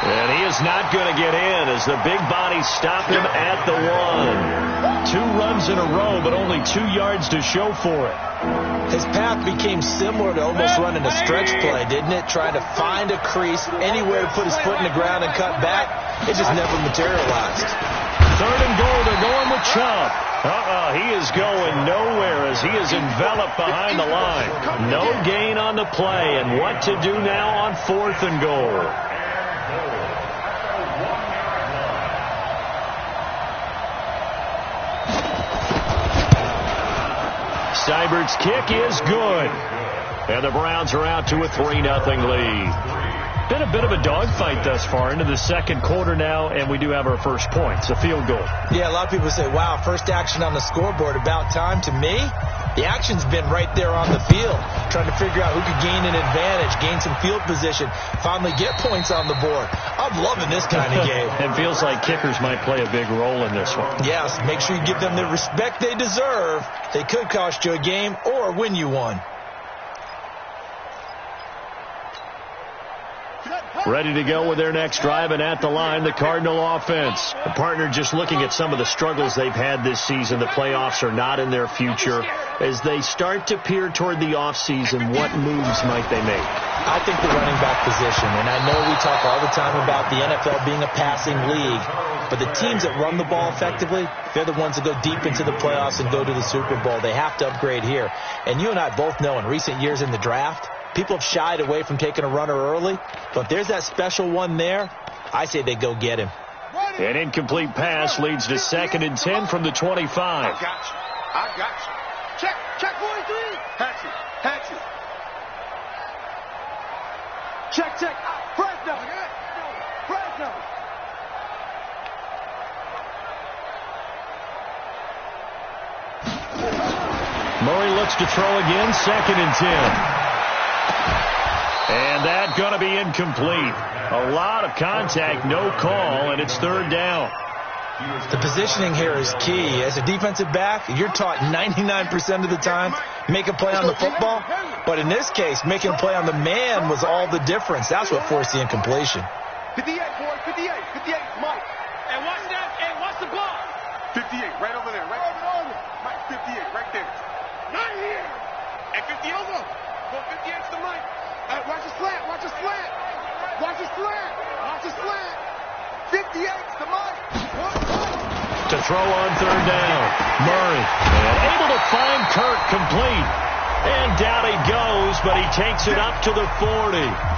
And he is not going to get in as the big body stopped him at the 1. 2 runs in a row, but only 2 yards to show for it. His path became similar to almost running a stretch play, didn't it? Trying to find a crease, anywhere to put his foot in the ground and cut back. It just never materialized. 3rd and goal, they're going with Chubb. He is going nowhere as he is enveloped behind the line. No gain on the play, and what to do now on 4th and goal. Seibert's kick is good. And the Browns are out to a 3-0 lead. Been a bit of a dogfight thus far into the 2nd quarter now, and we do have our first point. It's a field goal. Yeah, a lot of people say, wow, first action on the scoreboard, about time. To me, the action's been right there on the field, trying to figure out who could gain an advantage, gain some field position, finally get points on the board. I'm loving this kind of game. It feels like kickers might play a big role in this one. Yes, make sure you give them the respect they deserve. They could cost you a game or win you one. Ready to go with their next drive, and at the line, the Cardinal offense. The partner just looking at some of the struggles they've had this season. The playoffs are not in their future. As they start to peer toward the offseason, what moves might they make? I think the running back position, and I know we talk all the time about the NFL being a passing league, but the teams that run the ball effectively, they're the ones that go deep into the playoffs and go to the Super Bowl. They have to upgrade here. And you and I both know in recent years in the draft, people have shied away from taking a runner early, but if there's that special one there, I say they go get him. An incomplete pass leads to 2nd and 10 from the 25. I got you. Check 43. Hatch it. Check. Fresno. Murray looks to throw again, 2nd and 10. And that's going to be incomplete. A lot of contact, no call, and it's 3rd down. The positioning here is key. As a defensive back, you're taught 99% of the time, make a play on the football. But in this case, making a play on the man was all the difference. That's what forced the incompletion. 58, boy, 58, Mike. And watch that, and watch the ball. 58, right over there, Mike, 58, right there. Not here. And 50 over. Go 58's the Mike. Watch the slant. 58's the Mike. To throw on 3rd down. Murray. And able to find Kirk complete. And down he goes, but he takes it up to the 40.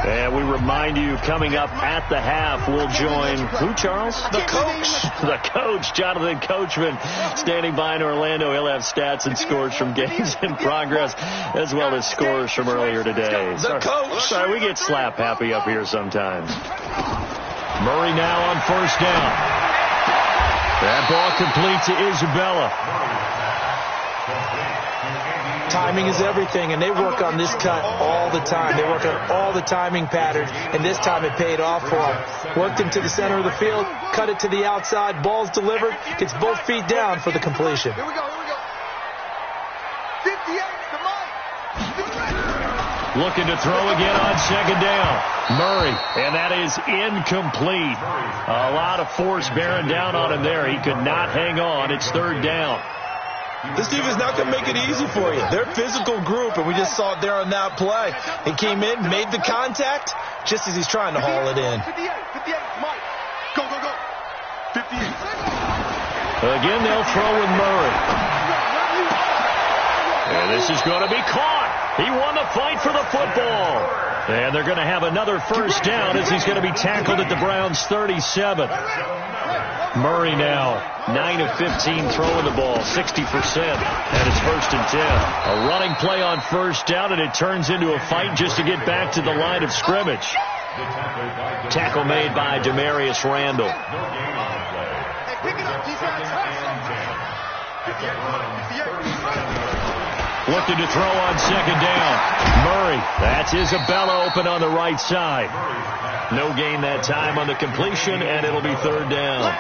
And we remind you, coming up at the half, we'll join who, Charles? The coach. The coach, Jonathan Coachman, standing by in Orlando. He'll have stats and scores from games in progress, as well as scores from earlier today. Sorry, we get slap happy up here sometimes. Murray now on 1st down. That ball complete to Isabella. Timing is everything, and they work on this cut all the time. They work on all the timing patterns, and this time it paid off for them. Worked him to the center of the field, cut it to the outside, ball's delivered, gets both feet down for the completion. Here we go. 58, come on. Looking to throw again on second down. Murray, and that is incomplete. A lot of force bearing down on him there. He could not hang on. It's third down. This defense is not going to make it easy for you. They're a physical group, and we just saw it there on that play. He came in, made the contact, just as he's trying to haul it in. 58, Mike. Go. 58. Again, they'll throw with Murray. And this is going to be caught. He won the fight for the football. And they're going to have another first down as he's going to be tackled at the Browns' 37. Murray now 9 of 15 throwing the ball, 60%, and it's 1st and 10. A running play on first down, and it turns into a fight just to get back to the line of scrimmage. Tackle made by Demarius Randall. Looking to throw on second down. Murray, that's Isabella open on the right side. No gain that time on the completion, and it'll be third down.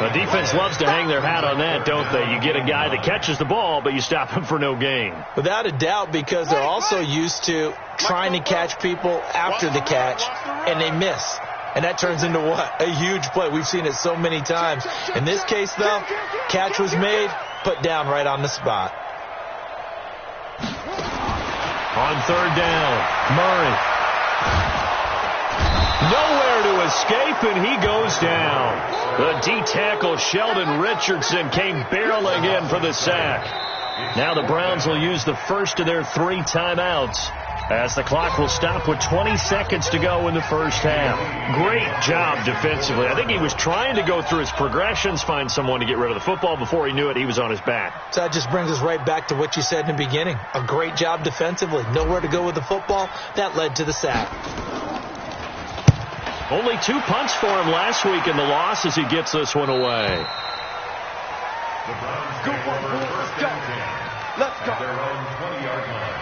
The defense loves to hang their hat on that, don't they? You get a guy that catches the ball, but you stop him for no gain. Without a doubt, because they're also used to trying to catch people after the catch, and they miss. And that turns into what? A huge play. We've seen it so many times. In this case, though, catch was made, put down right on the spot. On third down, Murray. Nowhere to escape, and he goes down. The D-tackle, Sheldon Richardson, came barreling in for the sack. Now the Browns will use the first of their 3 timeouts as the clock will stop with 20 seconds to go in the first half. Great job defensively. I think he was trying to go through his progressions, find someone to get rid of the football. Before he knew it, he was on his back. So that just brings us right back to what you said in the beginning. A great job defensively. Nowhere to go with the football. That led to the sack. Only 2 punts for him last week in the loss as he gets this one away. The Browns Go, take over let's first go. and 10 Let's go. at their own 20-yard line.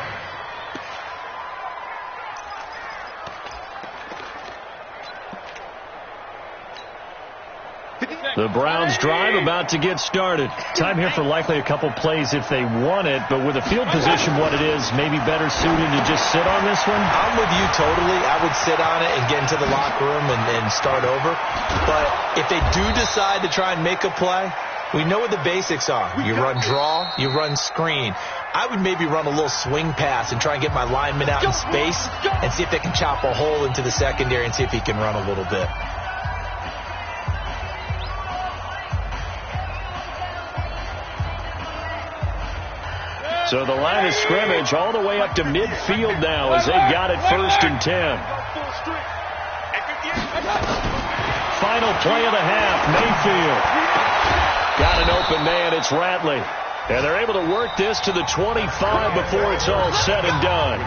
The Browns drive about to get started. Time here for likely a couple plays if they want it, but with the field position what it is, maybe better suited to just sit on this one? I'm with you totally. I would sit on it and get into the locker room and start over. But if they do decide to try and make a play, we know what the basics are. You run draw, you run screen. I would maybe run a little swing pass and try and get my lineman out in space and see if they can chop a hole into the secondary and see if he can run a little bit. So the line of scrimmage all the way up to midfield now as they've got it 1st and 10. Final play of the half, Mayfield. Got an open man, it's Ratley. And they're able to work this to the 25 before it's all said and done.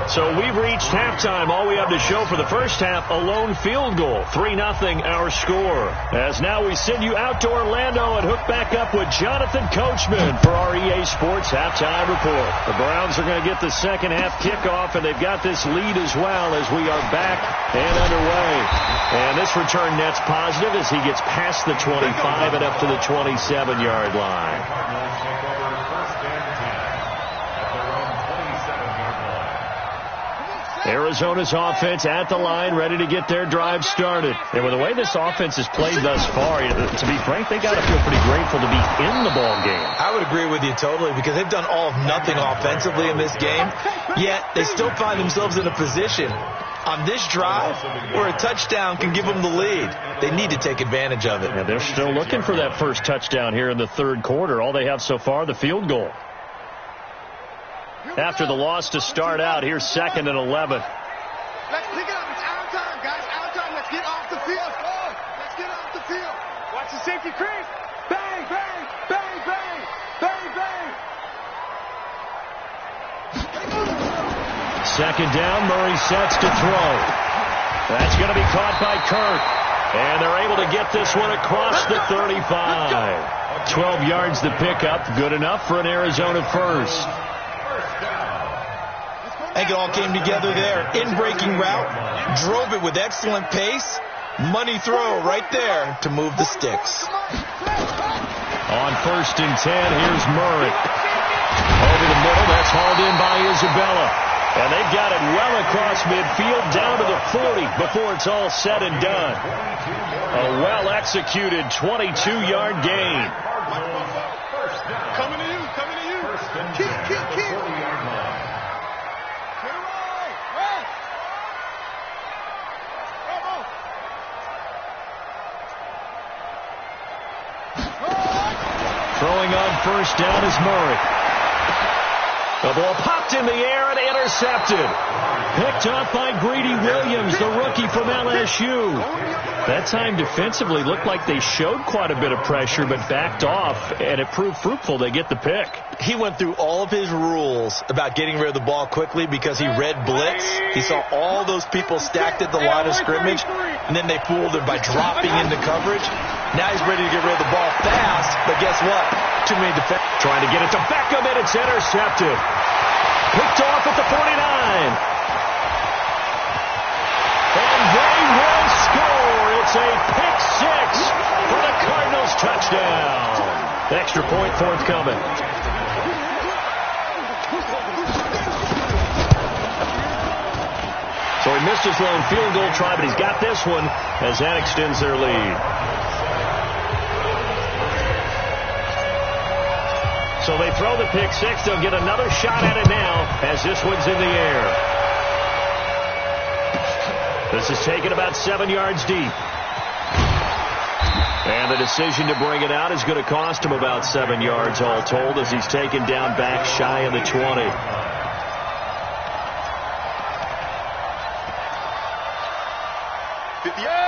So we've reached halftime. All we have to show for the first half, a lone field goal. 3-0 our score. As now we send you out to Orlando and hook back up with Jonathan Coachman for our EA Sports Halftime Report. The Browns are going to get the second half kickoff, and they've got this lead as well as we are back and underway. And this return net's positive as he gets past the 25 and up to the 27-yard line. Arizona's offense at the line, ready to get their drive started. And with the way this offense has played thus far, to be frank, they got to feel pretty grateful to be in the ball game. I would agree with you totally because they've done all of nothing offensively in this game, yet they still find themselves in a position on this drive where a touchdown can give them the lead. They need to take advantage of it. Yeah, they're still looking for that first touchdown here in the third quarter. All they have so far, the field goal. After the loss to start out, here's 2nd and 11. Let's pick it up. It's our time, guys. Our time. Let's get off the field. Let's get off the field. Watch the safety creep. Bang, bang, bang, bang, bang, bang. Second down, Murray sets to throw. That's going to be caught by Kirk. And they're able to get this one across the 35. 12 yards to pick up. Good enough for an Arizona first. I think it all came together there. In-breaking route. Drove it with excellent pace. Money throw right there to move the sticks. On 1st and 10, here's Murray. Over the middle, that's hauled in by Isabella. And they've got it well across midfield down to the 40 before it's all said and done. A well-executed 22-yard gain. Coming to you, coming to you. Kick. Throwing on 1st down is Murray. The ball popped in the air and intercepted. Picked off by Greedy Williams, the rookie from LSU. That time defensively looked like they showed quite a bit of pressure but backed off, and it proved fruitful. They get the pick. He went through all of his rules about getting rid of the ball quickly because he read blitz. He saw all those people stacked at the line of scrimmage, and then they fooled him by dropping into coverage. Now he's ready to get rid of the ball fast, but guess what? Too many defenders. Trying to get it to Beckham, and it's intercepted. Picked off at the 49. And they will score. It's a pick six for the Cardinals touchdown. Extra point forthcoming. So he missed his lone field goal try, but he's got this one as that extends their lead. So they throw the pick six. They'll get another shot at it now as this one's in the air. This is taken about 7 yards deep. And the decision to bring it out is going to cost him about 7 yards all told as he's taken down back shy of the 20.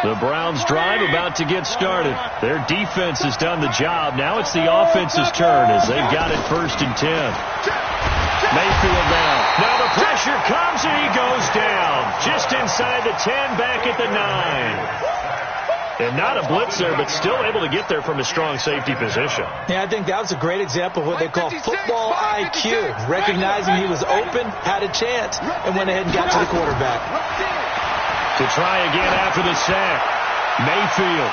The Browns drive about to get started. Their defense has done the job. Now it's the offense's turn as they've got it 1st and 10. Mayfield now. Now the pressure comes and he goes down. Just inside the 10, back at the 9. And not a blitz there, but still able to get there from a strong safety position. Yeah, I think that was a great example of what they call football IQ. Recognizing he was open, had a chance, and went ahead and got to the quarterback. To try again after the sack. Mayfield.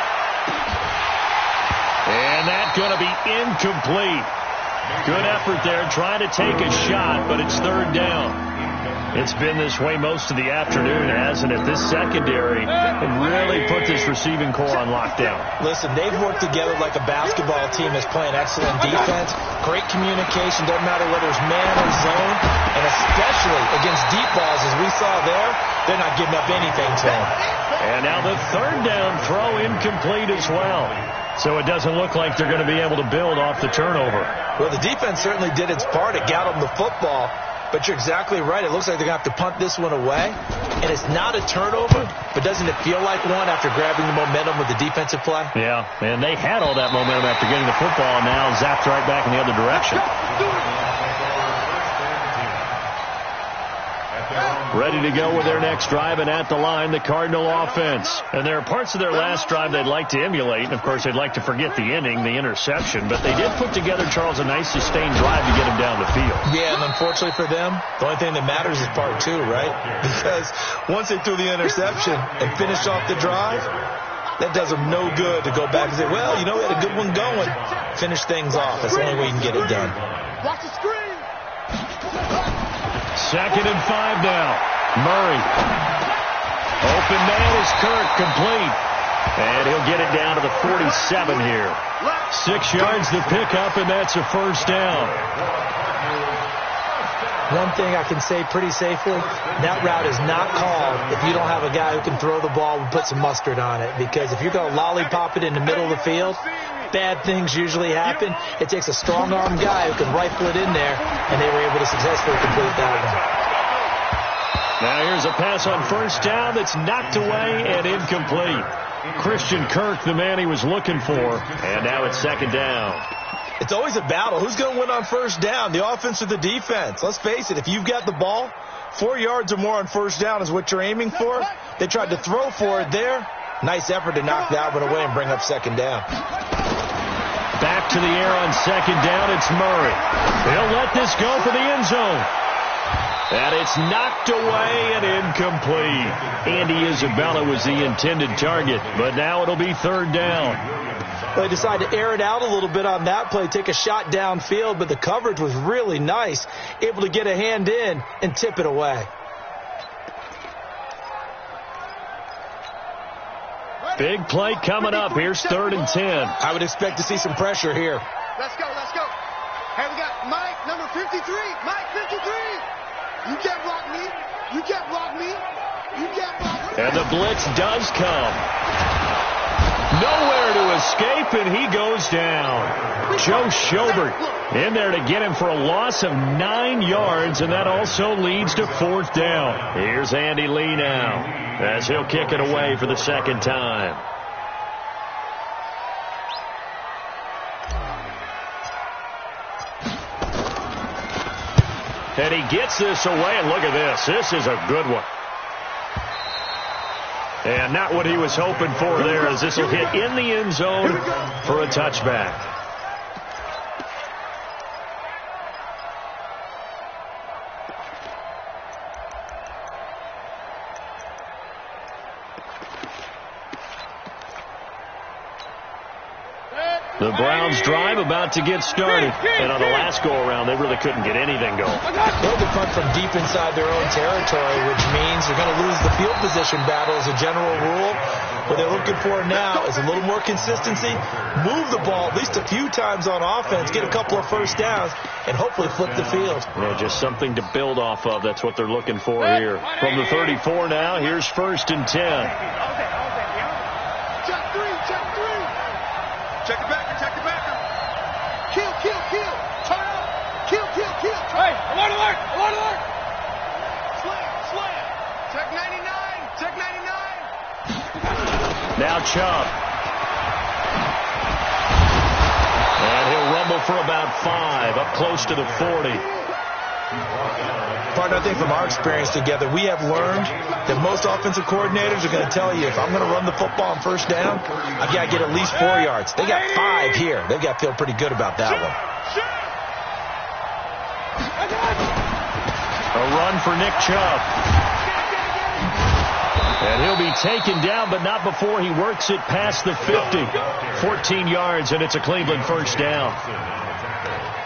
And that's going to be incomplete. Good effort there trying to take a shot, but it's 3rd down. It's been this way most of the afternoon, hasn't it? This secondary really put this receiving core on lockdown. Listen, they've worked together like a basketball team that's playing excellent defense. Great communication, doesn't matter whether it's man or zone, and especially against deep balls, as we saw there, they're not giving up anything to them. And now the 3rd down throw incomplete as well. So it doesn't look like they're going to be able to build off the turnover. Well, the defense certainly did its part. It got them the football. But you're exactly right. It looks like they're going to have to punt this one away. And it's not a turnover, but doesn't it feel like one after grabbing the momentum with the defensive play? Yeah, and they had all that momentum after getting the football, and now zapped right back in the other direction. Ready to go with their next drive, and at the line, the Cardinal offense. And there are parts of their last drive they'd like to emulate. And, of course, they'd like to forget the inning, the interception. But they did put together, Charles, a nice sustained drive to get him down the field. Yeah, and unfortunately for them, the only thing that matters is part 2, right? Because once they threw the interception and finished off the drive, that does them no good to go back and say, well, you know, we had a good one going. Finish things off. That's the only way you can get it done. Watch the screen. 2nd and 5 now. Murray. Open man is Kirk, complete. And he'll get it down to the 47 here. 6 yards to pick up, and that's a 1st down. One thing I can say pretty safely, that route is not called if you don't have a guy who can throw the ball and put some mustard on it. Because if you're going to lollipop it in the middle of the field, bad things usually happen. It takes a strong-arm guy who can rifle it in there, and they were able to successfully complete that one. Now here's a pass on 1st down that's knocked away and incomplete. Christian Kirk, the man he was looking for, and now it's 2nd down. It's always a battle. Who's going to win on 1st down, the offense or the defense? Let's face it, if you've got the ball, 4 yards or more on 1st down is what you're aiming for. They tried to throw for it there. Nice effort to knock that one away and bring up second down. Back to the air on second down. It's Murray. He'll let this go for the end zone. And it's knocked away and incomplete. Andy Isabella was the intended target, but now it'll be third down. They decided to air it out a little bit on that play, take a shot downfield, but the coverage was really nice, able to get a hand in and tip it away. Big play coming up. Here's 3rd and 10. I would expect to see some pressure here. Let's go, let's go. Hey, we got Mike, number 53. Mike, 53. You can't block me. You can't block me. You can't block me. And the blitz does come. Nowhere to escape, and he goes down. Joe Schobert in there to get him for a loss of 9 yards, and that also leads to 4th down. Here's Andy Lee now as he'll kick it away for the second time. And he gets this away, and look at this. This is a good one. And not what he was hoping for there, as this will hit in the end zone for a touchback. The Browns drive about to get started. And on the last go-around, they really couldn't get anything going. They'll be punt from deep inside their own territory, which means they're going to lose the field position battle as a general rule. What they're looking for now is a little more consistency, move the ball at least a few times on offense, get a couple of first downs, and hopefully flip the field. Yeah, just something to build off of. That's what they're looking for here. From the 34 now, here's 1st and 10. Check 3, check 3. Check the backer, check the backer. Kill, kill, kill. Turn up. Kill, kill, kill. Hey, alert, alert, alert, alert. Slam, slam. Check 99, check 99. Now Chubb. And he'll rumble for about 5, up close to the 40. Partner, I think from our experience together, we have learned that most offensive coordinators are going to tell you, if I'm going to run the football on first down, I've got to get at least 4 yards. They got 5 here. They've got to feel pretty good about that one. A run for Nick Chubb. And he'll be taken down, but not before he works it past the 50. 14 yards, and it's a Cleveland first down.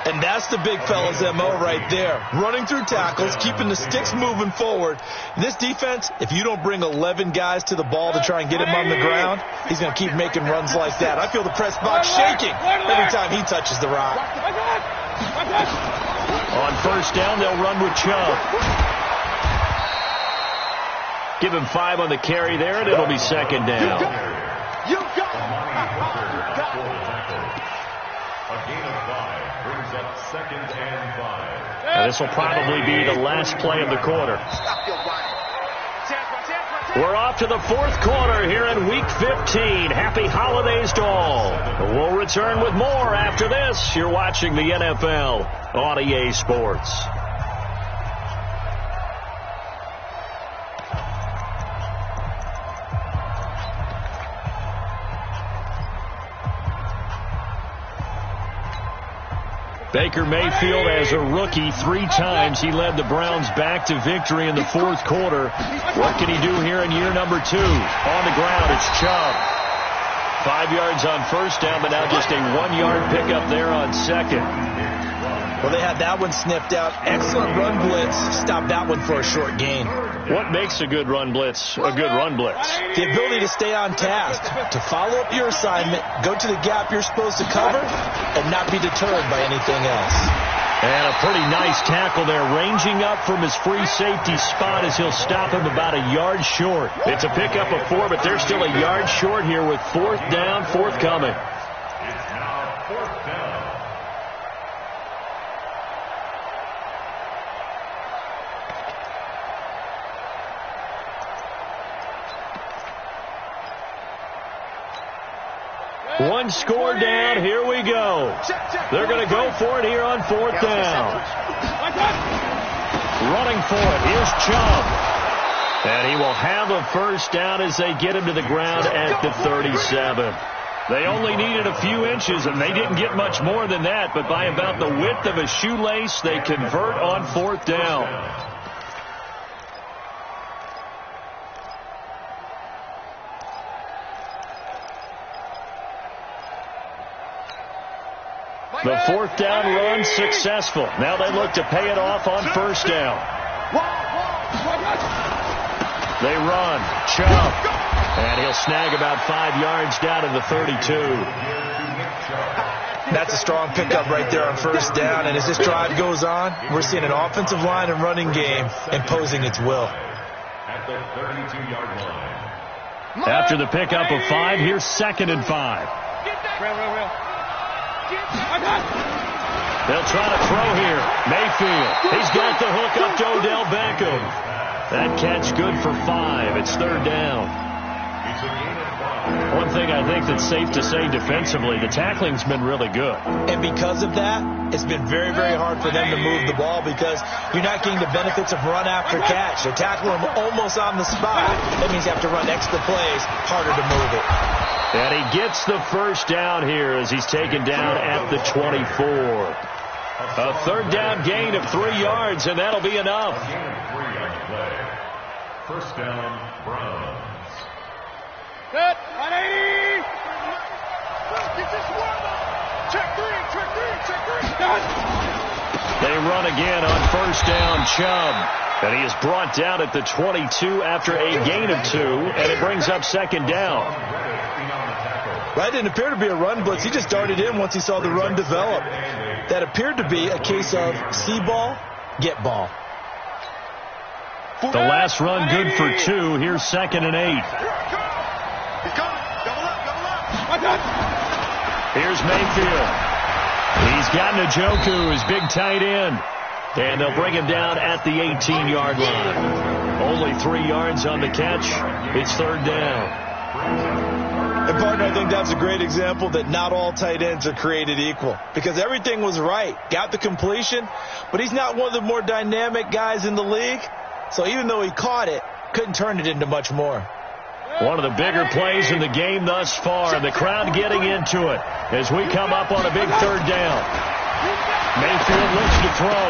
And that's the big fella's MO right there. Running through tackles, keeping the sticks moving forward. This defense, if you don't bring 11 guys to the ball to try and get him on the ground, he's going to keep making runs like that. I feel the press box shaking every time he touches the rock. On first down, they'll run with Chubb. Give him 5 on the carry there, and it'll be second down. You got it. A gain of 5 brings up 2nd and 5. And this will probably be the last play of the quarter. We're off to the 4th quarter here in Week 15. Happy holidays to all. We'll return with more after this. You're watching the NFL on EA Sports. Baker Mayfield, as a rookie, 3 times he led the Browns back to victory in the 4th quarter. What can he do here in year number 2? On the ground, it's Chubb. 5 yards on first down, but now just a 1-yard pickup there on second. Well, they had that one sniffed out. Excellent run blitz. Stopped that one for a short gain. What makes a good run blitz a good run blitz? The ability to stay on task, to follow up your assignment, go to the gap you're supposed to cover, and not be deterred by anything else. And a pretty nice tackle there, ranging up from his free safety spot as he'll stop him about a yard short. It's a pickup of 4, but they're still a yard short here with 4th down, forthcoming. It's now 4th down. One score down. Here we go. They're going to go for it here on 4th down. Running for it. Here's Chubb. And he will have a first down as they get him to the ground at the 37. They only needed a few inches, and they didn't get much more than that. But by about the width of a shoelace, they convert on 4th down. The 4th down run successful. Now they look to pay it off on 1st down. They run. Chubb. And he'll snag about 5 yards down to the 32. That's a strong pickup right there on 1st down. And as this drive goes on, we're seeing an offensive line and running game imposing its will. At the 32-yard line. After the pickup of 5, here's 2nd and 5. They'll try to throw here. Mayfield. He's got the hook up to Odell Beckham. That catch good for 5. It's 3rd down. One thing I think that's safe to say defensively, the tackling's been really good. And because of that, it's been very, very hard for them to move the ball because you're not getting the benefits of run after catch. They're tackling them almost on the spot. That means you have to run extra plays, harder to move it. And he gets the first down here as he's taken down at the 24. A 3rd down gain of 3 yards, and that'll be enough. 1st down, Browns. Good. 180. Get this one. Check 3. They run again on 1st down, Chubb. And he is brought down at the 22 after a gain of 2, and it brings up 2nd down. That didn't appear to be a run blitz. He just darted in once he saw the run develop. That appeared to be a case of see ball, get ball. The last run good for 2. Here's 2nd and 8. Here's Mayfield. He's got Njoku, his big tight end. And they'll bring him down at the 18-yard line. Only 3 yards on the catch. It's 3rd down. And, partner, I think that's a great example that not all tight ends are created equal. Because everything was right. Got the completion, but he's not one of the more dynamic guys in the league. So even though he caught it, couldn't turn it into much more. One of the bigger plays in the game thus far. The crowd getting into it as we come up on a big 3rd down. Mayfield looks to throw.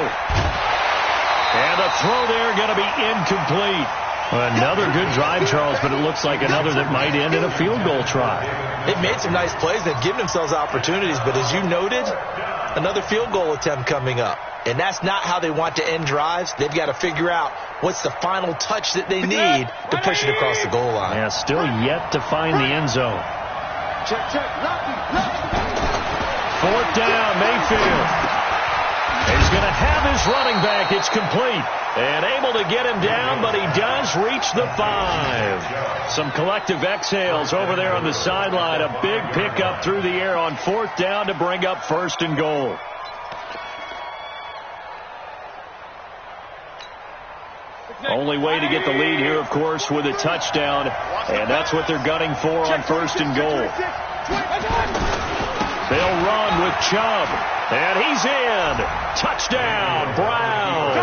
And the throw there going to be incomplete. Another good drive, Charles, but it looks like another that might end in a field goal try. They've made some nice plays. They've given themselves opportunities, but as you noted, another field goal attempt coming up. And that's not how they want to end drives. They've got to figure out what's the final touch that they need to push it across the goal line. Yeah, still yet to find the end zone. 4th down, Mayfield. He's going to have his running back. It's complete. And able to get him down, but he does reach the 5. Some collective exhales over there on the sideline. A big pickup through the air on 4th down to bring up 1st and goal. Only way to get the lead here, of course, with a touchdown. And that's what they're gunning for on 1st and goal. They'll run with Chubb. And he's in. Touchdown, Browns.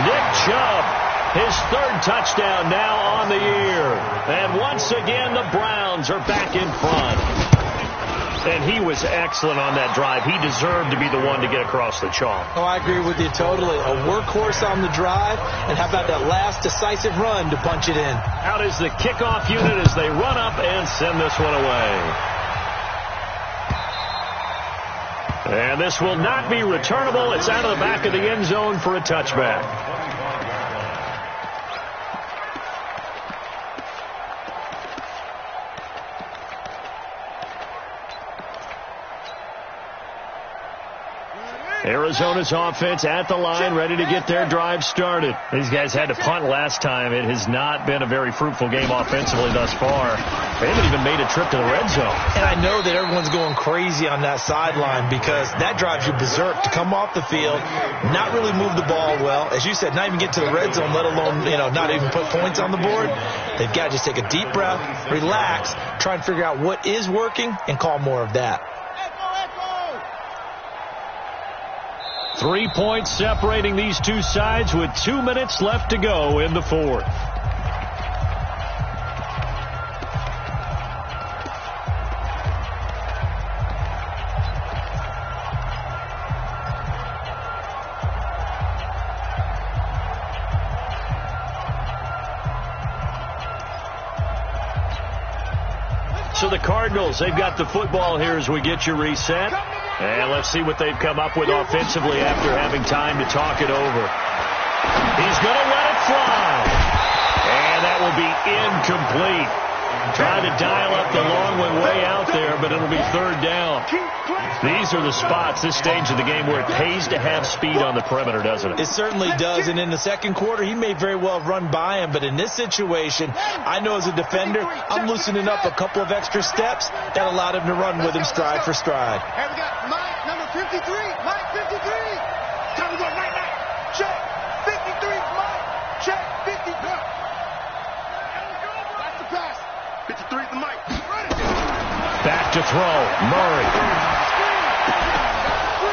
Nick Chubb, his 3rd touchdown now on the year. And once again, the Browns are back in front. And he was excellent on that drive. He deserved to be the one to get across the chalk. Oh, I agree with you totally. A workhorse on the drive. And how about that last decisive run to punch it in? Out is the kickoff unit as they run up and send this one away. And this will not be returnable. It's out of the back of the end zone for a touchback. Arizona's offense at the line, ready to get their drive started. These guys had to punt last time. It has not been a very fruitful game offensively thus far. They haven't even made a trip to the red zone. And I know that everyone's going crazy on that sideline because that drives you berserk to come off the field, not really move the ball well. As you said, not even get to the red zone, let alone, not even put points on the board. They've got to just take a deep breath, relax, try and figure out what is working and call more of that. 3 points separating these two sides with 2 minutes left to go in the fourth. So the Cardinals, they've got the football here as we get you reset. And let's see what they've come up with offensively after having time to talk it over. He's going to let it fly. And that will be incomplete. Trying to dial up the long one way out there, but it'll be third down. These are the spots, this stage of the game, where it pays to have speed on the perimeter, doesn't it? It certainly does, and in the second quarter, he may very well run by him, but in this situation, I know as a defender, I'm loosening up a couple of extra steps that allowed him to run with him stride for stride. Hey, we got Mike, number 53. Mike, 53. Time to go, Mike. Check. 53, Mike. Check. 50. That's the pass. 53 is the Mike. Back to throw. Murray.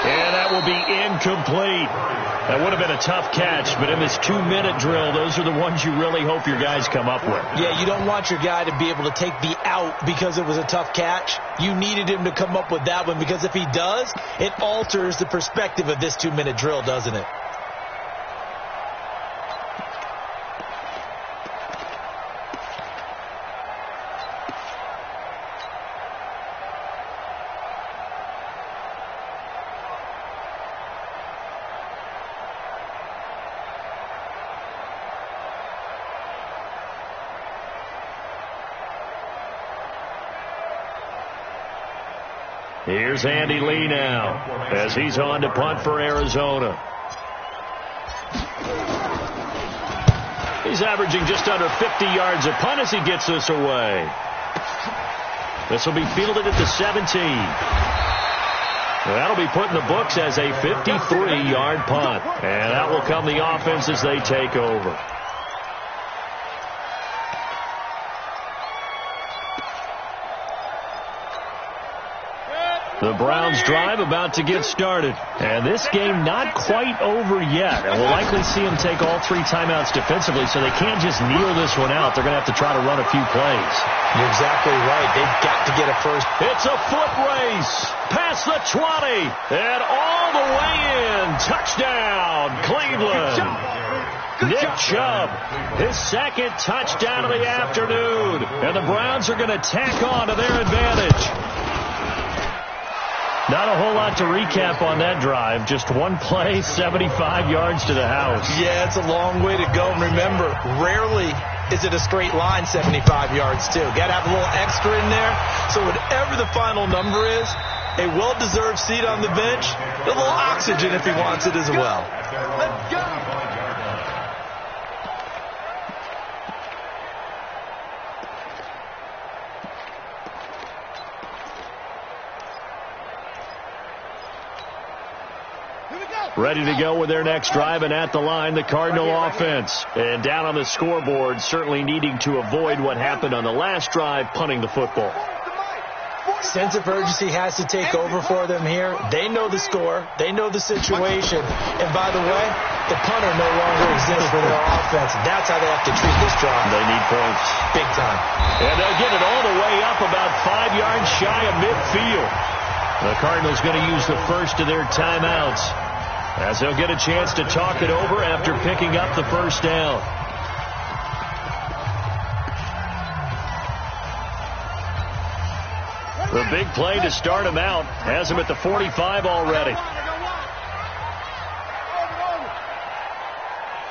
And that will be incomplete. That would have been a tough catch, but in this 2-minute drill, those are the ones you really hope your guys come up with. Yeah, you don't want your guy to be able to take the out because it was a tough catch. You needed him to come up with that one, because if he does, it alters the perspective of this 2-minute drill, doesn't it? Here's Andy Lee now as he's on to punt for Arizona. He's averaging just under 50 yards a punt as he gets this away. This will be fielded at the 17. That'll be put in the books as a 53-yard punt. And that will come the offense as they take over. The Browns drive about to get started. And this game not quite over yet. And we'll likely see them take all 3 timeouts defensively, so they can't just kneel this one out. They're going to have to try to run a few plays. You're exactly right. They've got to get a first. It's a foot race. Past the 20. And all the way in. Touchdown, Cleveland. Nick Chubb, his second touchdown of the afternoon. And the Browns are going to tack on to their advantage. Not a whole lot to recap on that drive. Just one play, 75 yards to the house. Yeah, it's a long way to go. And remember, rarely is it a straight line 75 yards, too. Got to have a little extra in there. So whatever the final number is, a well-deserved seat on the bench, a little oxygen if he wants it as well. Let's go. Ready to go with their next drive, and at the line, the Cardinal offense. And down on the scoreboard, certainly needing to avoid what happened on the last drive, punting the football. Sense of urgency has to take over for them here. They know the score. They know the situation. And by the way, the punter no longer exists for their offense. That's how they have to treat this drive. They need points. Big time. And they'll get it all the way up about 5 yards shy of midfield. The Cardinals going to use the first of their timeouts, as they'll get a chance to talk it over after picking up the first down. The big play to start him out has him at the 45 already.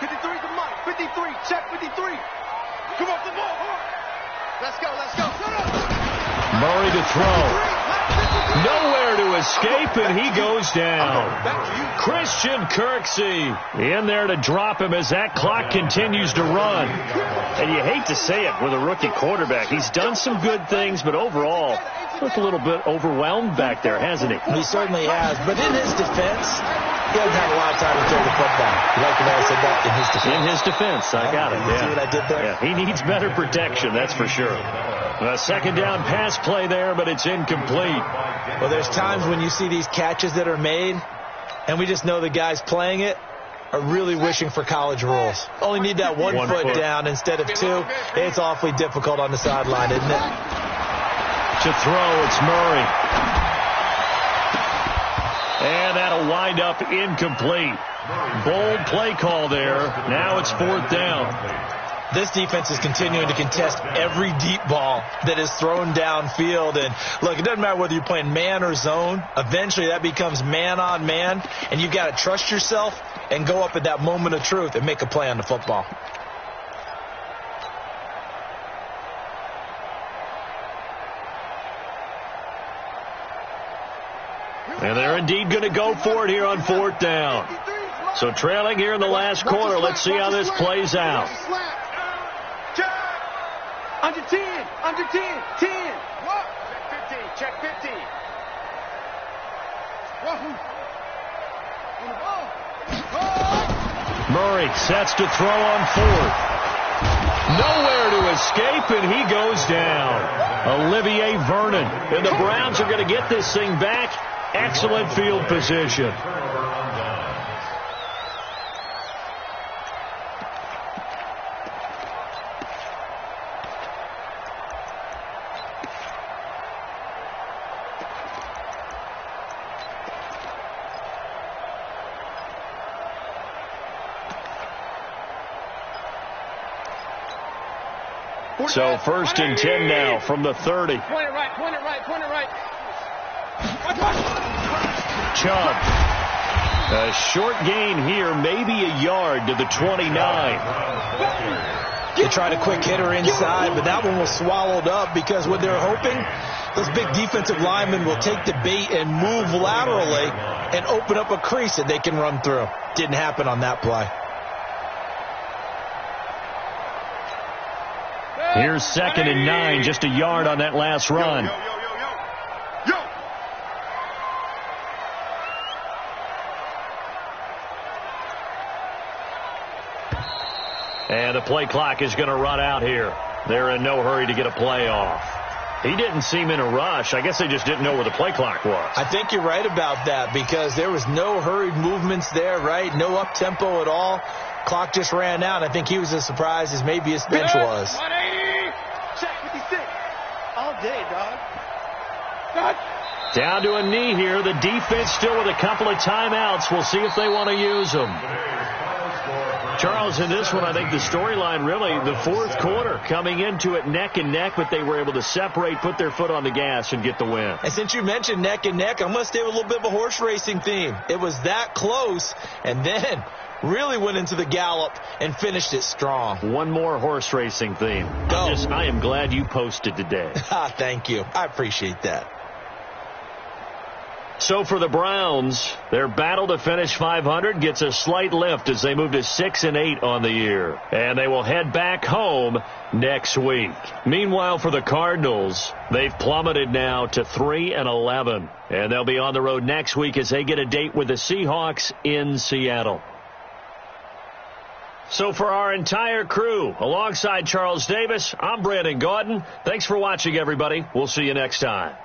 53 to Mike. 53. Check 53. Come off the ball. Let's go. Let's go. Murray to throw. Nowhere to escape, and he goes down. Christian Kirksey in there to drop him as that clock continues to run. And you hate to say it with a rookie quarterback. He's done some good things, but overall, looked a little bit overwhelmed back there, hasn't he? He certainly has. But in his defense, he doesn't have a lot of time to throw the football. You like the way I said that? In his defense. In his defense. I got it. See what I did there? Yeah, he needs better protection, that's for sure. A second down pass play there, but it's incomplete. Well, there's times when you see these catches that are made, And we just know the guys playing it are really wishing for college rules. Only need that one foot down instead of two. It's awfully difficult on the sideline, isn't it? To throw, it's Murray. And that'll wind up incomplete. Bold play call there. Now it's 4th down. This defense is continuing to contest every deep ball that is thrown downfield. And, look, it doesn't matter whether you're playing man or zone. Eventually that becomes man on man, and you've got to trust yourself and go up at that moment of truth and make a play on the football. And they're indeed going to go for it here on 4th down. So trailing here in the last quarter. Let's see how this plays out. Under 10, 10. What? Check 15. Murray sets to throw on 4th. Nowhere to escape, and he goes down. Olivier Vernon. And the Browns are going to get this thing back. Excellent field position. So 1st and 10 now from the 30. Point it right. Chubb. A short gain here, maybe a yard to the 29. They tried a quick hitter inside, but that one was swallowed up because what they're hoping, those big defensive linemen will take the bait and move laterally and open up a crease that they can run through. Didn't happen on that play. Here's 2nd and 9, just a yard on that last run. Yo. And the play clock is going to run out here. They're in no hurry to get a play off. He didn't seem in a rush. I guess they just didn't know where the play clock was. I think you're right about that because there was no hurried movements there, right? No up-tempo at all. Clock just ran out. I think he was as surprised as maybe his bench was. 180. Check 56. All day, dog. Down to a knee here. The defense still with a couple of timeouts. We'll see if they want to use them. Charles, in this one, I think the storyline really, the 4th quarter, coming into it neck and neck, but they were able to separate, put their foot on the gas, and get the win. And since you mentioned neck and neck, I'm going to stay with a little bit of a horse racing theme. It was that close, and then really went into the gallop and finished it strong. One more horse racing theme. I am glad you posted today. Thank you. I appreciate that. So for the Browns, their battle to finish 500 gets a slight lift as they move to 6-8 on the year. And they will head back home next week. Meanwhile, for the Cardinals, they've plummeted now to 3-11. And they'll be on the road next week as they get a date with the Seahawks in Seattle. So for our entire crew, alongside Charles Davis, I'm Brandon Gaudin. Thanks for watching, everybody. We'll see you next time.